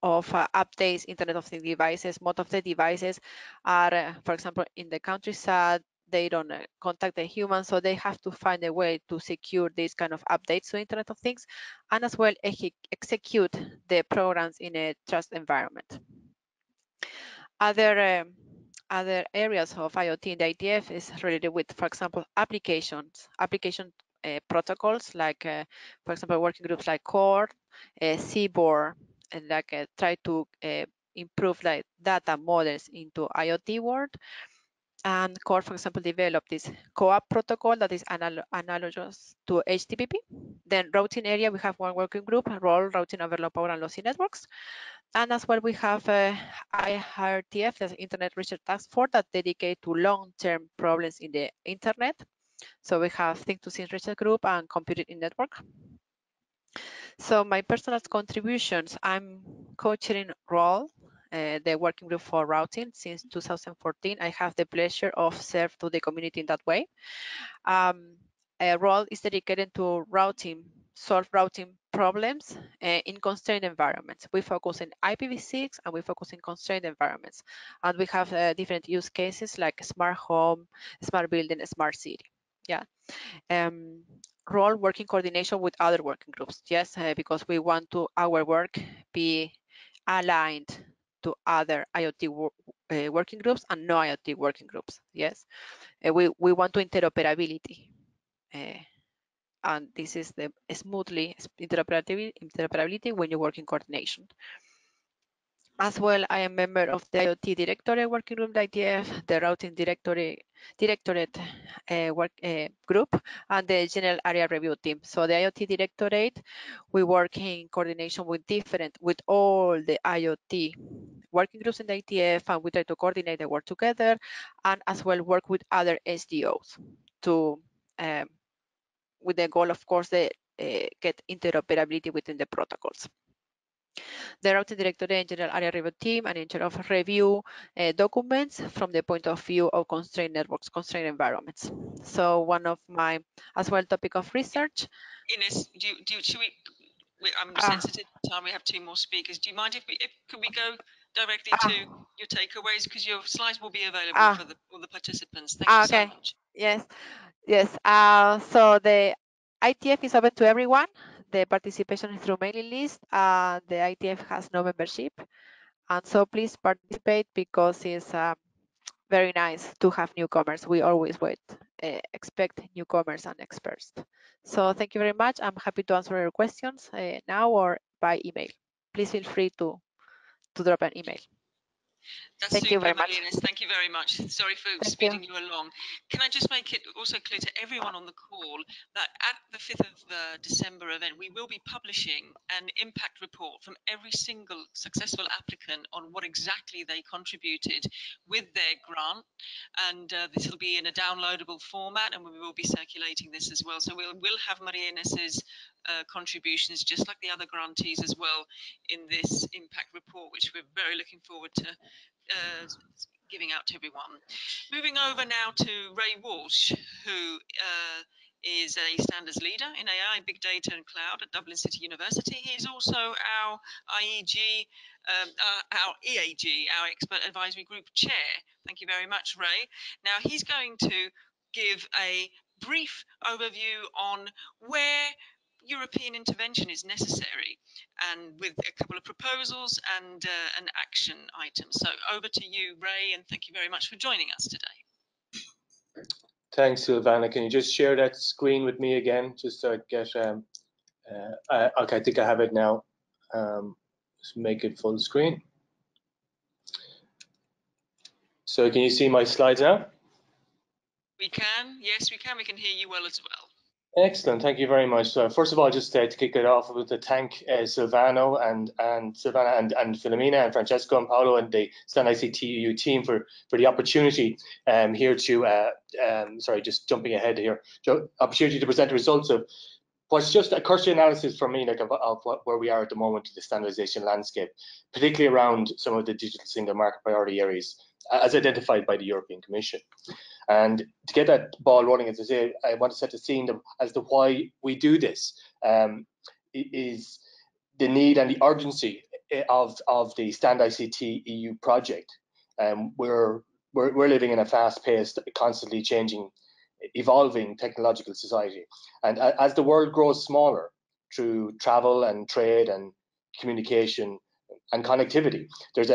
of updates, Internet of Things devices. Most of the devices are, for example, in the countryside, they don't contact the humans, so they have to find a way to secure these kind of updates to Internet of Things, and as well execute the programs in a trust environment. Other areas of IoT in the ITF is related with, for example, application protocols, like, for example, working groups like CORE, CBOR, and like try to improve like data models into IoT world. And CORE, for example, developed this CoAP protocol that is analogous to HTTP. Then routing area, we have one working group, role routing over low power and lossy networks. And as well, we have IRTF, the Internet Research Task Force, that dedicate to long-term problems in the internet. So we have Think to Things Research Group and Computing in Network. So my personal contributions, I'm co-chairing role, the working group for routing since 2014. I have the pleasure of serve to the community in that way. A role is dedicated to solve routing problems in constrained environments. We focus on IPv6 and we focus in constrained environments. And we have different use cases like smart home, smart building, smart city. Yeah. Role working coordination with other working groups. Yes, because we want our work be aligned to other IoT working groups and no IoT working groups. Yes, we want to interoperability. And this is the smoothly interoperability when you work in coordination. As well, I am member of the IoT Directorate Working Group, the ITF, the Routing Directorate Group, and the General Area Review Team. So the IoT Directorate, we work in coordination with all the IoT working groups in the ITF, and we try to coordinate the work together, and as well work with other SDOs to with the goal, of course, get interoperability within the protocols. the routing directory and general area review team, and in charge of review documents from the point of view of constrained networks, constrained environments. So one of my, as well, topic of research. Ines, should I'm sensitive to time. We have 2 more speakers. Do you mind if could we go directly to your takeaways, because your slides will be available for all the participants. Thank you so much. Yes. So the ITF is open to everyone. The participation is through mailing list. The ITF has no membership, and so please participate, because it's very nice to have newcomers. We always expect newcomers and experts. So thank you very much. I'm happy to answer your questions now or by email. Please feel free to drop an email. That's Thank super, you very much. Marines. Thank you very much. Sorry for speeding you along. Can I just make it also clear to everyone on the call that at the 5th of December event, we will be publishing an impact report from every single successful applicant on what exactly they contributed with their grant. And this will be in a downloadable format, and we will be circulating this as well. So we'll have Maria Inés's contributions, just like the other grantees as well, in this impact report, which we're very looking forward to giving out to everyone. Moving over now to Ray Walshe, who is a standards leader in AI, big data and cloud at Dublin City University. He's also our EAG, our expert advisory group chair. Thank you very much, Ray. Now he's going to give a brief overview on where European intervention is necessary, and with a couple of proposals and an action item. So over to you, Ray, and thank you very much for joining us today. Thanks, Silvana. Can you just share that screen with me again, just so I get, okay, I think I have it now. Just make it full screen. So can you see my slides now? We can, yes, we can. We can hear you well as well. Excellent, thank you very much. So first of all, just to kick it off, with to thank Silvano and Silvana and Filomena and Francesco and Paolo and the StandICT.eu team for the opportunity here to, sorry, just jumping ahead here, opportunity to present the results of what's just a cursory analysis for me, like of where we are at the moment in the standardization landscape, particularly around some of the digital single market priority areas as identified by the European Commission. And to get that ball rolling, as I say, I want to set the scene as to why we do this. Is the need and the urgency of the StandICT.eu project. We're living in a fast-paced, constantly changing, evolving technological society, and as the world grows smaller through travel and trade and communication and connectivity, there's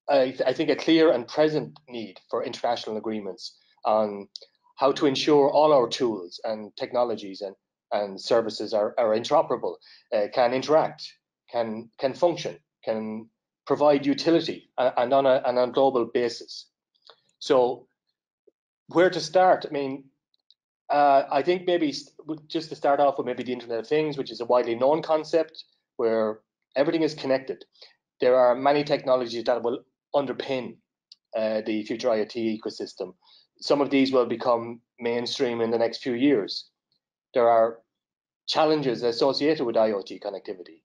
I think a clear and present need for international agreements on how to ensure all our tools and technologies and services are interoperable, can interact, can function, can provide utility, and on a global basis. So where to start? I mean, I think maybe just to start off with maybe the Internet of Things, which is a widely known concept where everything is connected. There are many technologies that will underpin the future IoT ecosystem. Some of these will become mainstream in the next few years. There are challenges associated with IoT connectivity,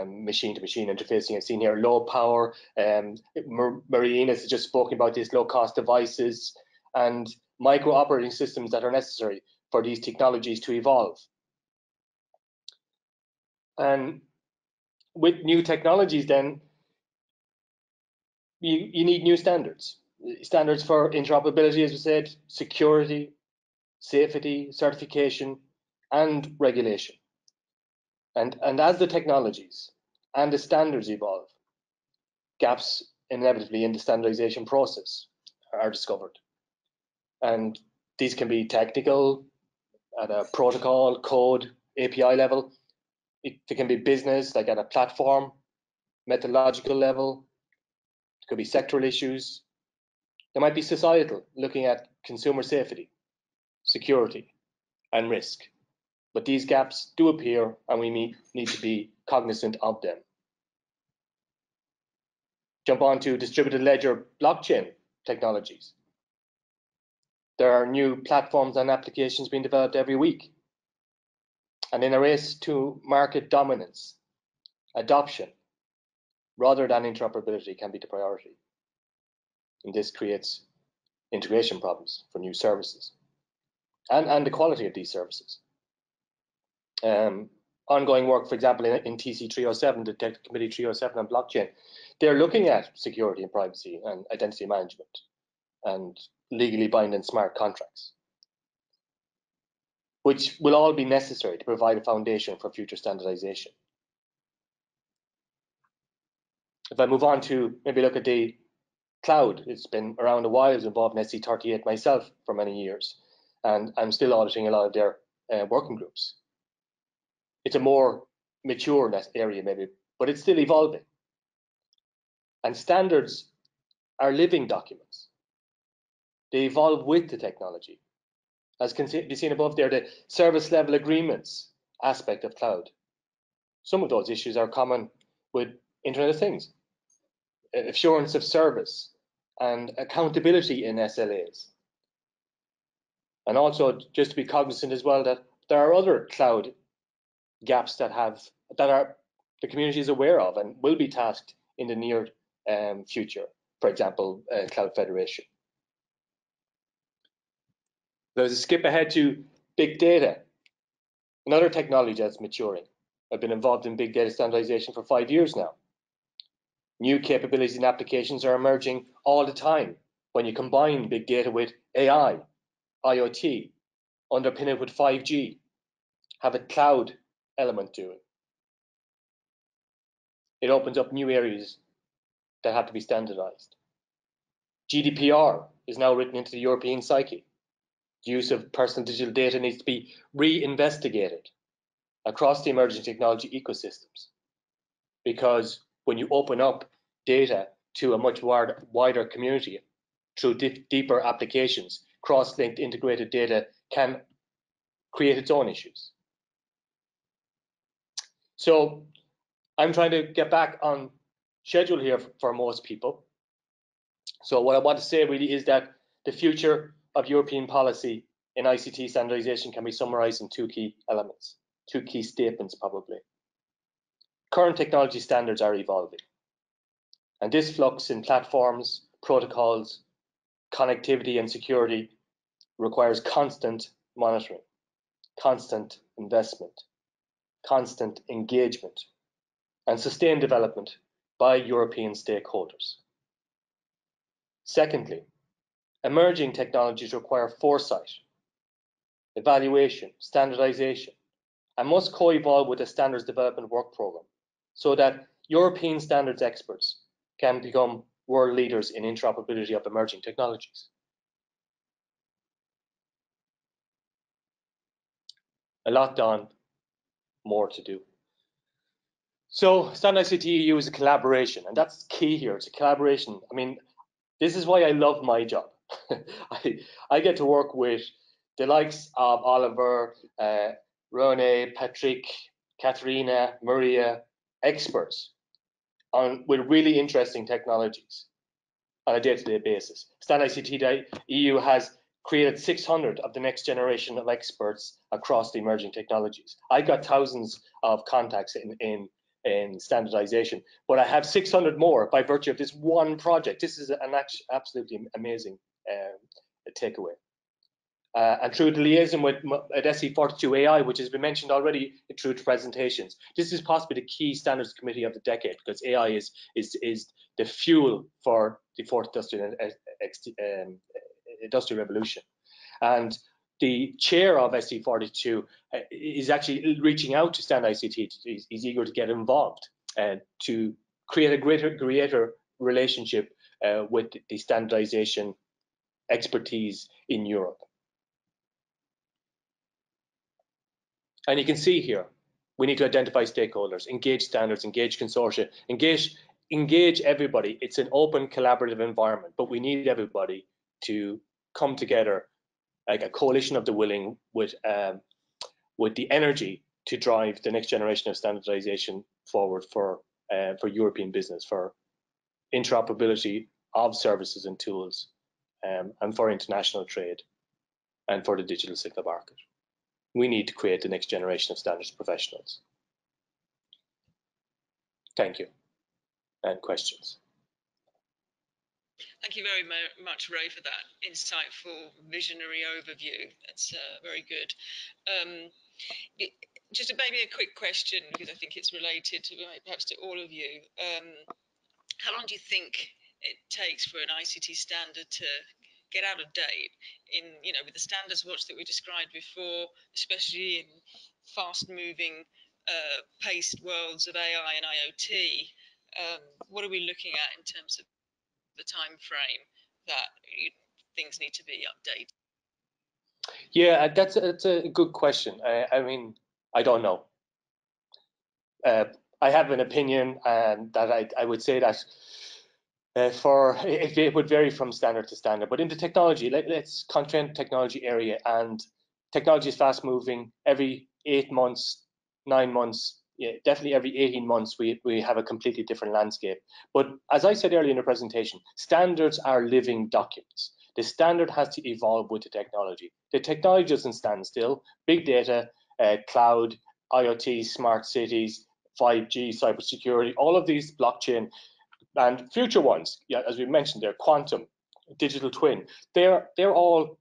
machine-to-machine interfacing. I've seen here low power. Maria Inés has just spoken about these low-cost devices and micro operating systems that are necessary for these technologies to evolve. And with new technologies, then you need new standards. Standards for interoperability, as we said, security, safety, certification, and regulation. And as the technologies and the standards evolve, gaps inevitably in the standardization process are discovered. And these can be technical, at a protocol, code, API level. It can be business, like at a platform, methodological level. It could be sectoral issues. There might be societal, looking at consumer safety, security, and risk. But these gaps do appear, and we need to be cognizant of them. Jump on to distributed ledger blockchain technologies. There are new platforms and applications being developed every week. And in a race to market dominance, adoption, rather than interoperability can be the priority. And this creates integration problems for new services and the quality of these services. Ongoing work, for example, in TC 307, the Technical Committee 307 on blockchain, they're looking at security and privacy and identity management and legally binding smart contracts, which will all be necessary to provide a foundation for future standardization. If I move on to maybe look at the cloud, it's been around a while. I was involved in SC38 myself for many years, and I'm still auditing a lot of their working groups. It's a more mature area maybe, but it's still evolving. And standards are living documents. They evolve with the technology. As can be seen above there, the service level agreements aspect of cloud. Some of those issues are common with Internet of Things. Assurance of service and accountability in SLAs. And also just to be cognizant as well that there are other cloud gaps that the community is aware of and will be tasked in the near future. For example, Cloud Federation. There's a skip ahead to big data, another technology that's maturing. I've been involved in big data standardization for 5 years now. New capabilities and applications are emerging all the time when you combine big data with AI, IoT, underpin it with 5G, have a cloud element to it. It opens up new areas that have to be standardized. GDPR is now written into the European psyche. The use of personal digital data needs to be reinvestigated across the emerging technology ecosystems, because when you open up data to a much wider community through deeper applications, cross-linked integrated data can create its own issues. So I'm trying to get back on schedule here for most people. So what I want to say really is that the future of European policy in ICT standardization can be summarized in two key elements, two key statements probably. Current technology standards are evolving, and this flux in platforms, protocols, connectivity and security requires constant monitoring, constant investment, constant engagement, and sustained development by European stakeholders. Secondly, emerging technologies require foresight, evaluation, standardization, and must co-evolve with a standards development work program so that European standards experts can become world leaders in interoperability of emerging technologies. A lot done, more to do. So StandICT.eu is a collaboration, and that's key here. It's a collaboration. I mean, this is why I love my job. I get to work with the likes of Oliver, Rene, Patrick, Katharina, Maria, experts with really interesting technologies on a day-to-day basis. StandICT.eu has created 600 of the next generation of experts across the emerging technologies. I got thousands of contacts in standardization, but I have 600 more by virtue of this one project. This is an absolutely amazing takeaway. And through the liaison with at SC42 AI, which has been mentioned already through presentations, this is possibly the key standards committee of the decade, because AI is the fuel for the fourth industrial revolution. And the chair of SC42 is actually reaching out to StandICT. He's eager to get involved and to create a greater relationship with the standardization expertise in Europe. And you can see here, we need to identify stakeholders, engage standards, engage consortia, engage everybody. It's an open, collaborative environment, but we need everybody to come together like a coalition of the willing with the energy to drive the next generation of standardization forward for European business, for interoperability of services and tools, and for international trade, and for the digital single market. We need to create the next generation of standards professionals. Thank you. and questions. Thank you very much, Ray, for that insightful, visionary overview. That's very good. Just maybe a quick question, because I think it's related to perhaps to all of you. How long do you think it takes for an ICT standard to get out of date with the standards watch that we described before, especially in fast-moving, paced worlds of AI and IoT? What are we looking at in terms of the time frame that things need to be updated? Yeah, that's a good question. I mean, I don't know. I have an opinion, and that I would say that it would vary from standard to standard. But in the technology, let's concentrate technology area, and technology is fast moving. Every 8 months, 9 months, yeah, definitely every 18 months, we have a completely different landscape. But as I said earlier in the presentation, standards are living documents. The standard has to evolve with the technology. The technology doesn't stand still. Big data, cloud, IoT, smart cities, 5G, cybersecurity, all of these, blockchain, and future ones, yeah, as we mentioned, they're quantum, digital twin. They're all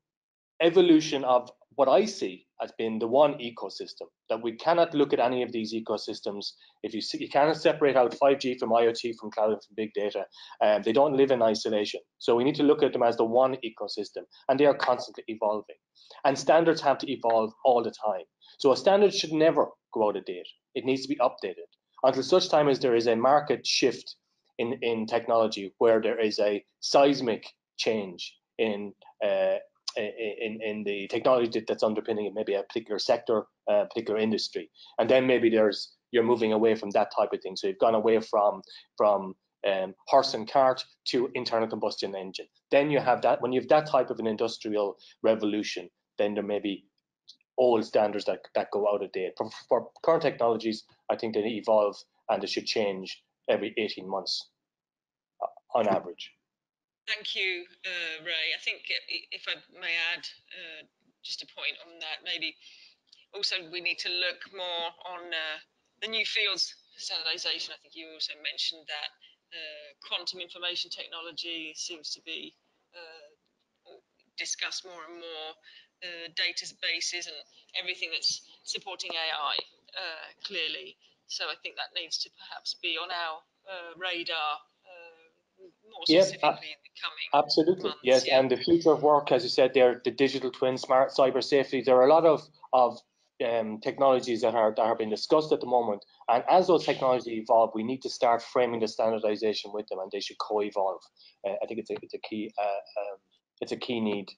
evolution of what I see as being the one ecosystem. That we cannot look at any of these ecosystems. If you cannot separate out 5G from IoT, from cloud, and from big data. They don't live in isolation. So we need to look at them as the one ecosystem, and they are constantly evolving. And standards have to evolve all the time. So a standard should never go out of date. It needs to be updated until such time as there is a market shift in technology, where there is a seismic change in the technology that's underpinning it, maybe a particular sector, a particular industry, and then maybe you're moving away from that type of thing. So you've gone away from horse and cart to internal combustion engine. Then you have that. When you have that type of an industrial revolution, then there may be old standards that go out of date. For current technologies, I think they evolve and they should change every 18 months on average. Thank you, Ray. I think if I may add just a point on that, maybe also we need to look more on the new fields standardization. I think you also mentioned that quantum information technology seems to be discussed more and more, databases and everything that's supporting AI clearly. So I think that needs to perhaps be on our radar more specifically in the coming absolutely months. Yes, yeah. And the future of work, as you said there, the digital twin, smart cyber safety, there are a lot of technologies that are being discussed at the moment, and as those technologies evolve, we need to start framing the standardization with them, and they should co-evolve. I think it's a key need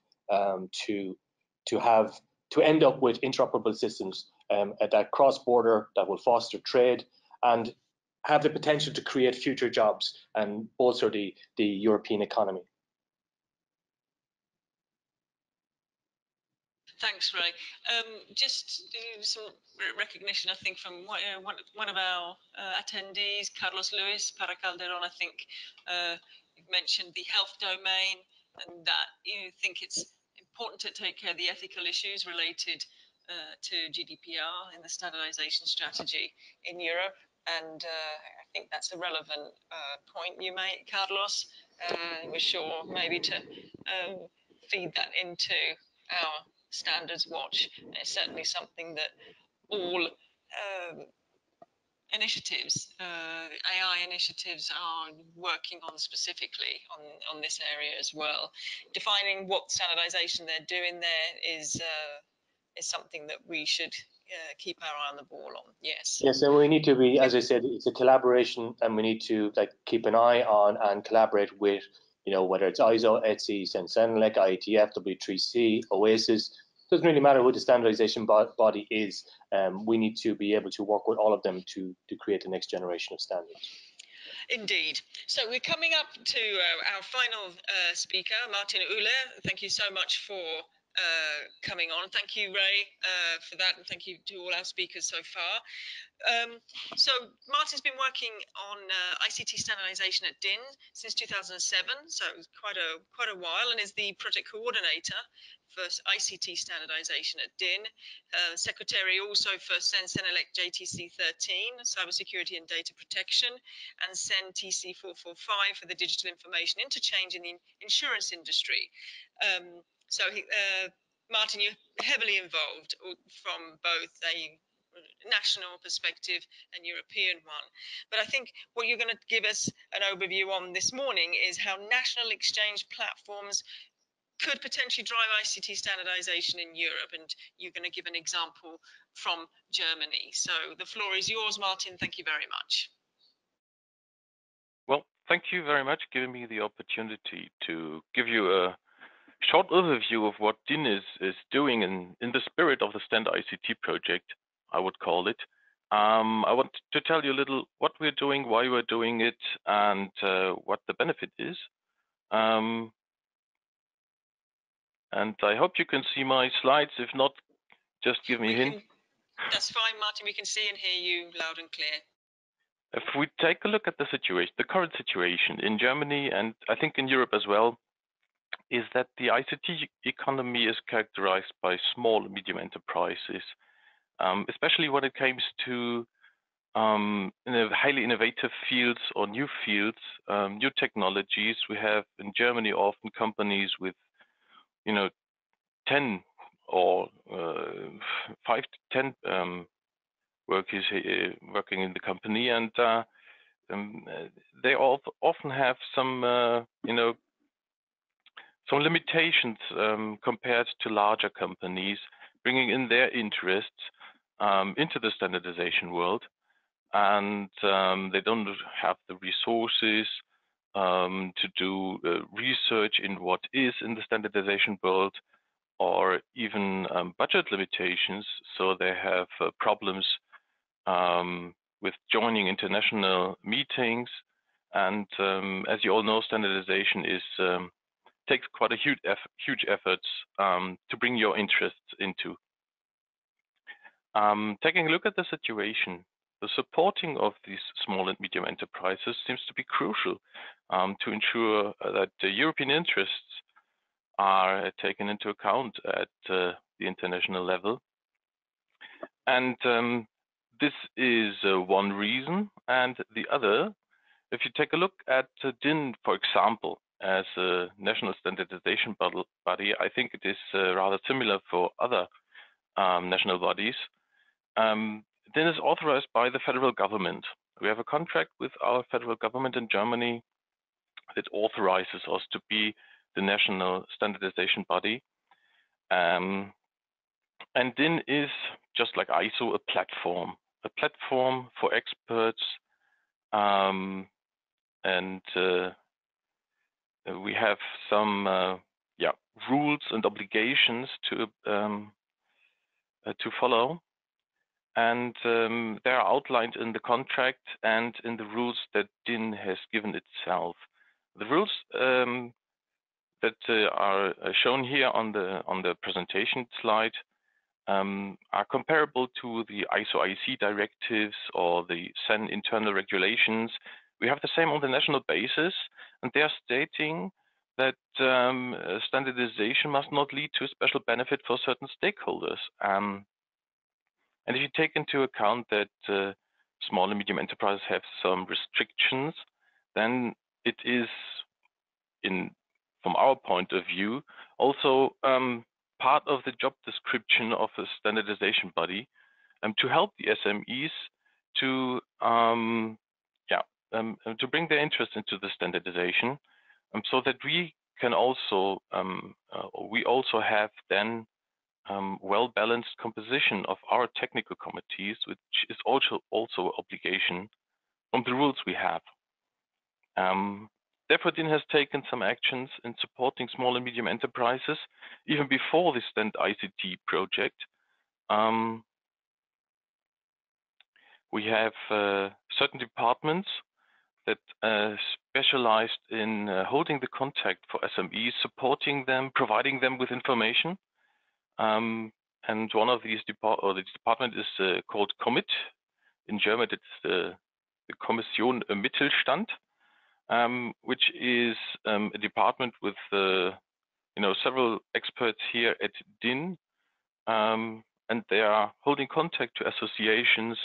to end up with interoperable systems that cross-border, that will foster trade and have the potential to create future jobs and bolster the European economy. Thanks, Ray. Just some recognition, I think, from one of our attendees, Carlos Luis Para Calderon. I think you've mentioned the health domain, and that you think it's important to take care of the ethical issues related to GDPR in the standardization strategy in Europe. And I think that's a relevant point you make, Carlos. We're sure maybe to feed that into our standards watch. It's certainly something that all initiatives, AI initiatives, are working on specifically on this area as well. Defining what standardization they're doing there is something that we should keep our eye on the ball on. Yes. Yes, and we need to be, as I said, it's a collaboration, and we need to keep an eye on and collaborate with, whether it's ISO, ETSI, StandICT, IETF, W3C, OASIS. Doesn't really matter who the standardization body is. We need to be able to work with all of them to create the next generation of standards. Indeed. So we're coming up to our final speaker, Martin Uhler. Thank you so much for coming on. Thank you, Ray, for that, and thank you to all our speakers so far. So Martin's been working on ICT standardisation at DIN since 2007, so quite a while, and is the project coordinator for ICT standardisation at DIN. Secretary also for StandICT JTC 13, Cybersecurity and Data Protection, and TC 445 for the digital information interchange in the insurance industry. So Martin, you're heavily involved from both a national perspective and European one. But I think what you're going to give us an overview on this morning is how national exchange platforms could potentially drive ICT standardization in Europe, and you're going to give an example from Germany. So the floor is yours, Martin. Thank you very much. Well, thank you very much for giving me the opportunity to give you a short overview of what DIN is doing in the spirit of the StandICT project, I would call it. I want to tell you a little what we're doing, why we're doing it, and what the benefit is. And I hope you can see my slides. If not, just give me a hint. That's fine, Martin. We can see and hear you loud and clear. If we take a look at the situation, the current situation in Germany, and I think in Europe as well, is that the ICT economy is characterized by small and medium enterprises, especially when it comes to highly innovative fields or new fields, new technologies. We have in Germany often companies with, 10 or 5 to 10 workers working in the company, and they often have some, some limitations compared to larger companies, bringing in their interests into the standardization world, and they don't have the resources to do research in what is in the standardization world, or even budget limitations, so they have problems with joining international meetings. And as you all know, standardization takes quite a huge efforts to bring your interests into. Taking a look at the situation, the supporting of these small and medium enterprises seems to be crucial to ensure that the European interests are taken into account at the international level. And this is one reason. And the other, if you take a look at DIN, for example, as a national standardization body, I think it is rather similar for other national bodies. DIN is authorized by the federal government. We have a contract with our federal government in Germany that authorizes us to be the national standardization body. And DIN is, just like ISO, a platform for experts. We have some rules and obligations to follow, and they are outlined in the contract and in the rules that DIN has given itself. The rules that are shown here on the presentation slide are comparable to the ISO/IEC directives or the SEN internal regulations. We have the same on the national basis, and they are stating that standardization must not lead to a special benefit for certain stakeholders. And if you take into account that small and medium enterprises have some restrictions, then it is, from our point of view, also part of the job description of a standardization body to help the SMEs to bring their interest into the standardization, so that we can also have then well-balanced composition of our technical committees, which is also an obligation from the rules we have. Therefore, DIN has taken some actions in supporting small and medium enterprises even before the StandICT project. We have certain departments that specialized in holding the contact for SMEs, supporting them, providing them with information. And one of these department is called Commit. In German, it's the Kommission Mittelstand, which is a department with several experts here at DIN, and they are holding contact to associations,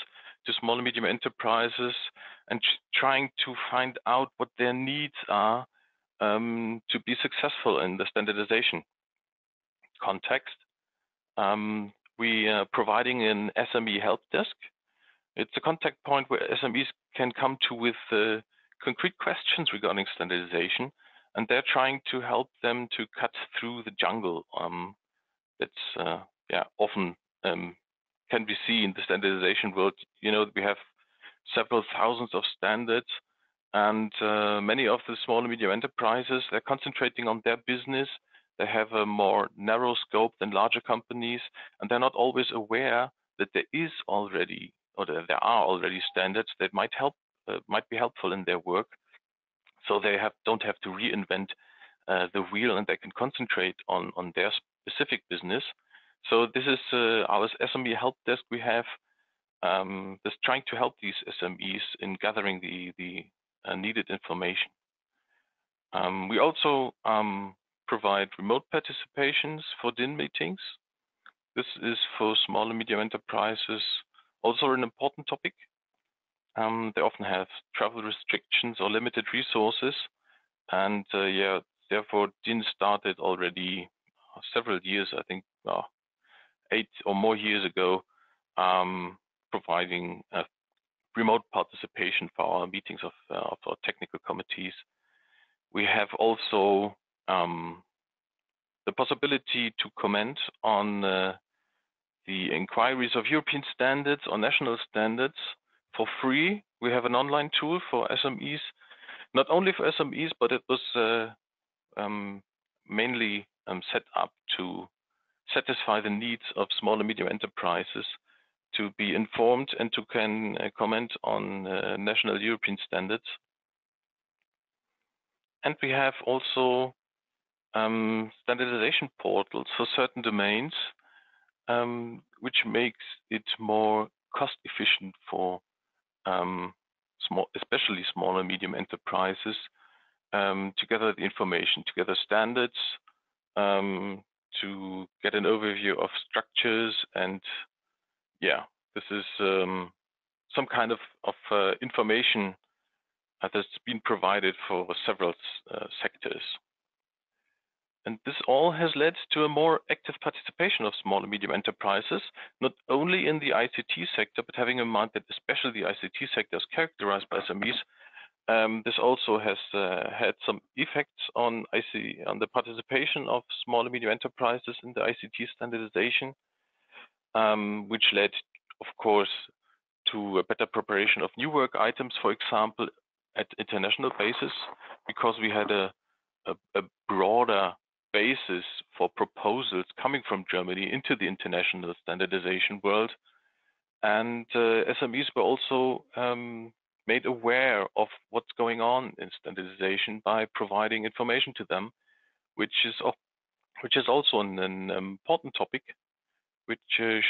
to small and medium enterprises, and trying to find out what their needs are to be successful in the standardization context. We are providing an SME help desk. It's a contact point where SMEs can come to with concrete questions regarding standardization, and they're trying to help them to cut through the jungle that's often can be seen in the standardization world. We have several thousands of standards, and many of the small and medium enterprises, they're concentrating on their business. They have a more narrow scope than larger companies, and they're not always aware that there are already standards that might be helpful in their work. So they don't have to reinvent the wheel, and they can concentrate on their specific business. So this is our SME help desk we have, that's trying to help these SMEs in gathering the needed information. We also provide remote participations for DIN meetings. This is for small and medium enterprises also an important topic. They often have travel restrictions or limited resources, and therefore DIN started already several years, I think 8 or more years ago, providing remote participation for our meetings of our technical committees. We have also the possibility to comment on the inquiries of European standards or national standards for free. We have an online tool for SMEs, not only for SMEs, but it was mainly set up to satisfy the needs of small and medium enterprises to be informed and to can comment on national European standards. And we have also standardization portals for certain domains, which makes it more cost efficient for especially small and medium enterprises, to gather the information, to gather standards, to get an overview of structures, and this is some kind of information that's been provided for several sectors. And this all has led to a more active participation of small and medium enterprises, not only in the ICT sector, but having in mind that especially the ICT sector is characterized by SMEs. This also has had some effects on the participation of small and medium enterprises in the ICT standardization, which led, of course, to a better preparation of new work items, for example, at international basis, because we had a broader basis for proposals coming from Germany into the international standardization world. And SMEs were also made aware of what's going on in standardization by providing information to them, which is also an important topic, which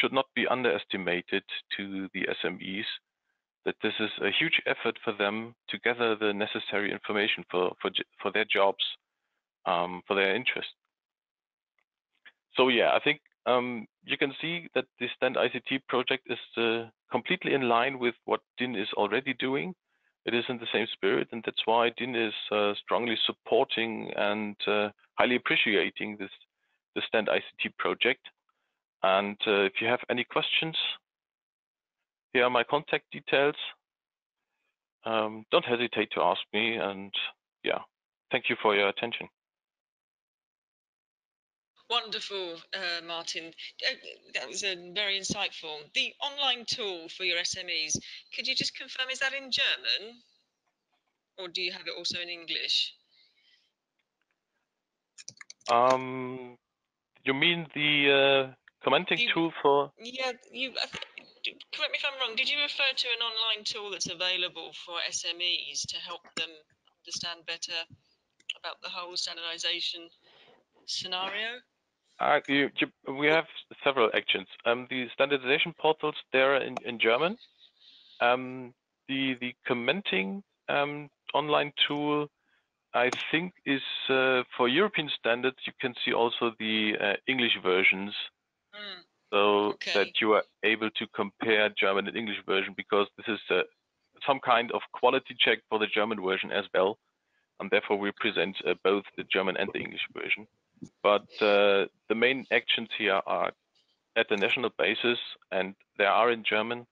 should not be underestimated to the SMEs, that this is a huge effort for them to gather the necessary information for their jobs, for their interest. So I think you can see that the StandICT project is completely in line with what DIN is already doing. It is in the same spirit, and that's why DIN is strongly supporting and highly appreciating the StandICT project. And if you have any questions, here are my contact details. Don't hesitate to ask me, and thank you for your attention. Wonderful, Martin. That was very insightful. The online tool for your SMEs, could you just confirm, is that in German? Or do you have it also in English? You mean the commenting tool for? Yeah, correct me if I'm wrong. Did you refer to an online tool that's available for SMEs to help them understand better about the whole standardization scenario? We have several actions. The standardization portals, they're in German. The commenting online tool, I think, is for European standards. You can see also the English versions, so that you are able to compare German and English version, because this is some kind of quality check for the German version as well, and therefore we present both the German and the English version. But the main actions here are at the national basis, and they are in German.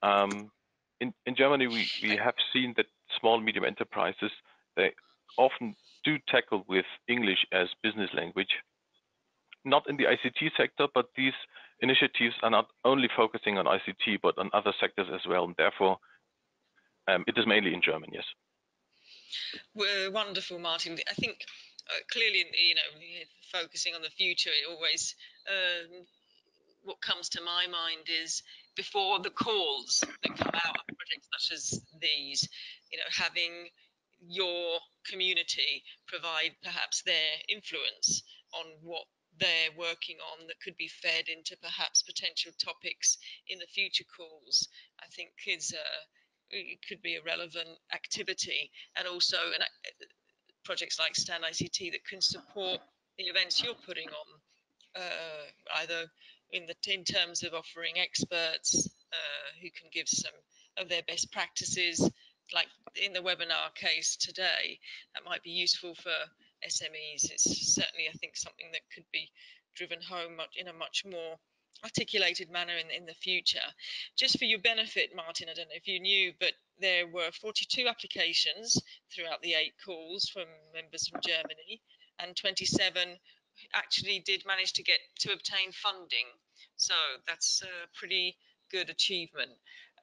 In Germany, we have seen that small medium enterprises, they often do tackle with English as business language. Not in the ICT sector, but these initiatives are not only focusing on ICT, but on other sectors as well, and therefore it is mainly in German, yes. Wonderful, Martin. I think clearly, you know, focusing on the future, it always what comes to my mind is, before the calls that come out of projects such as these, you know, having your community provide perhaps their influence on what they're working on that could be fed into perhaps potential topics in the future calls, I think is it could be a relevant activity, and also projects like StandICT that can support the events you're putting on, either in terms of offering experts who can give some of their best practices, like in the webinar case today. That might be useful for SMEs. It's certainly, I think, something that could be driven home in a much more articulated manner in the future. Just for your benefit, Martin, I don't know if you knew, but there were 42 applications throughout the 8 calls from members from Germany, and 27 actually did manage to obtain funding. So that's a pretty good achievement.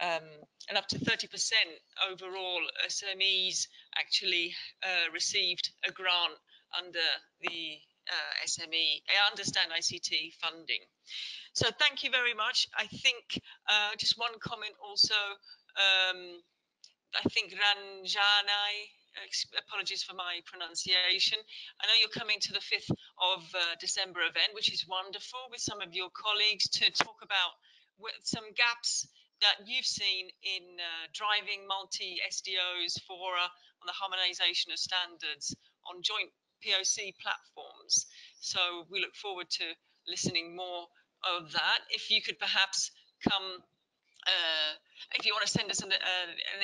And up to 30% overall SMEs actually received a grant under the under StandICT funding. So thank you very much. I think just one comment also, I think Ranjanai, apologies for my pronunciation. I know you're coming to the 5th of December event, which is wonderful, with some of your colleagues to talk about some gaps that you've seen in driving multi-SDOs fora on the harmonization of standards on joint POC platforms. So we look forward to listening more of that. If you could perhaps come, if you want to send us an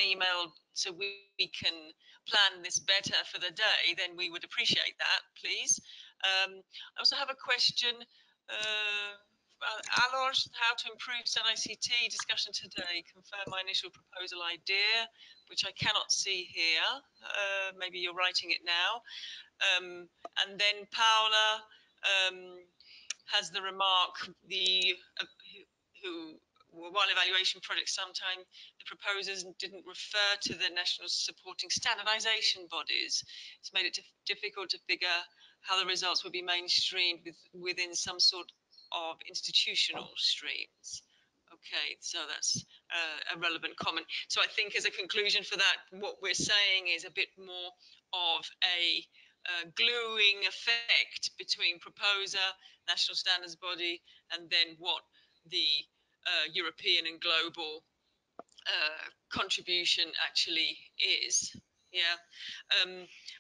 email so we can plan this better for the day, then we would appreciate that, please. I also have a question. Alors, how to improve StandICT discussion today. Confirm my initial proposal idea, which I cannot see here. Maybe you're writing it now. And then Paula has the remark, while evaluation projects, sometimes the proposers didn't refer to the national supporting standardization bodies. It's made it difficult to figure how the results would be mainstreamed within some sort of institutional streams. Okay, so that's a relevant comment. So I think as a conclusion for that, what we're saying is a bit more of a gluing effect between proposer, national standards body, and then what the European and global contribution actually is. Yeah,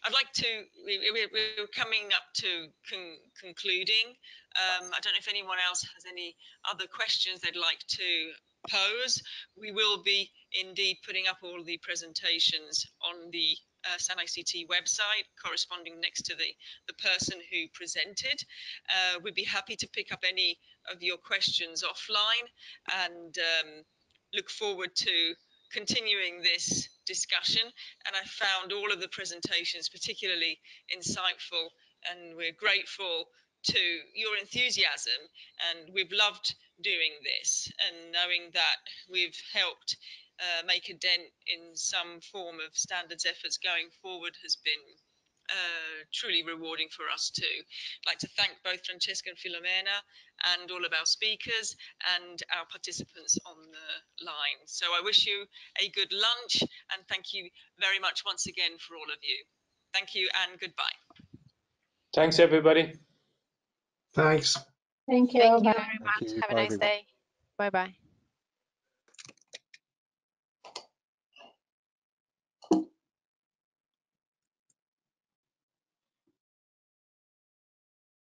I'd like to, we're coming up to concluding. I don't know if anyone else has any other questions they'd like to pose. We will be indeed putting up all the presentations on the StandICT website, corresponding next to the person who presented. We'd be happy to pick up any of your questions offline, and look forward to continuing this discussion. And I found all of the presentations particularly insightful, and we're grateful to your enthusiasm, and we've loved doing this, and knowing that we've helped make a dent in some form of standards efforts going forward has been truly rewarding for us too. I'd like to thank both Francesco and Filomena, and all of our speakers and our participants on the line. So I wish you a good lunch, and thank you very much once again for all of you. Thank you and goodbye. Thanks, everybody. Thanks. Thank you. Thank you Bye. very much. you. Have a Bye, nice everyone. day. Bye-bye.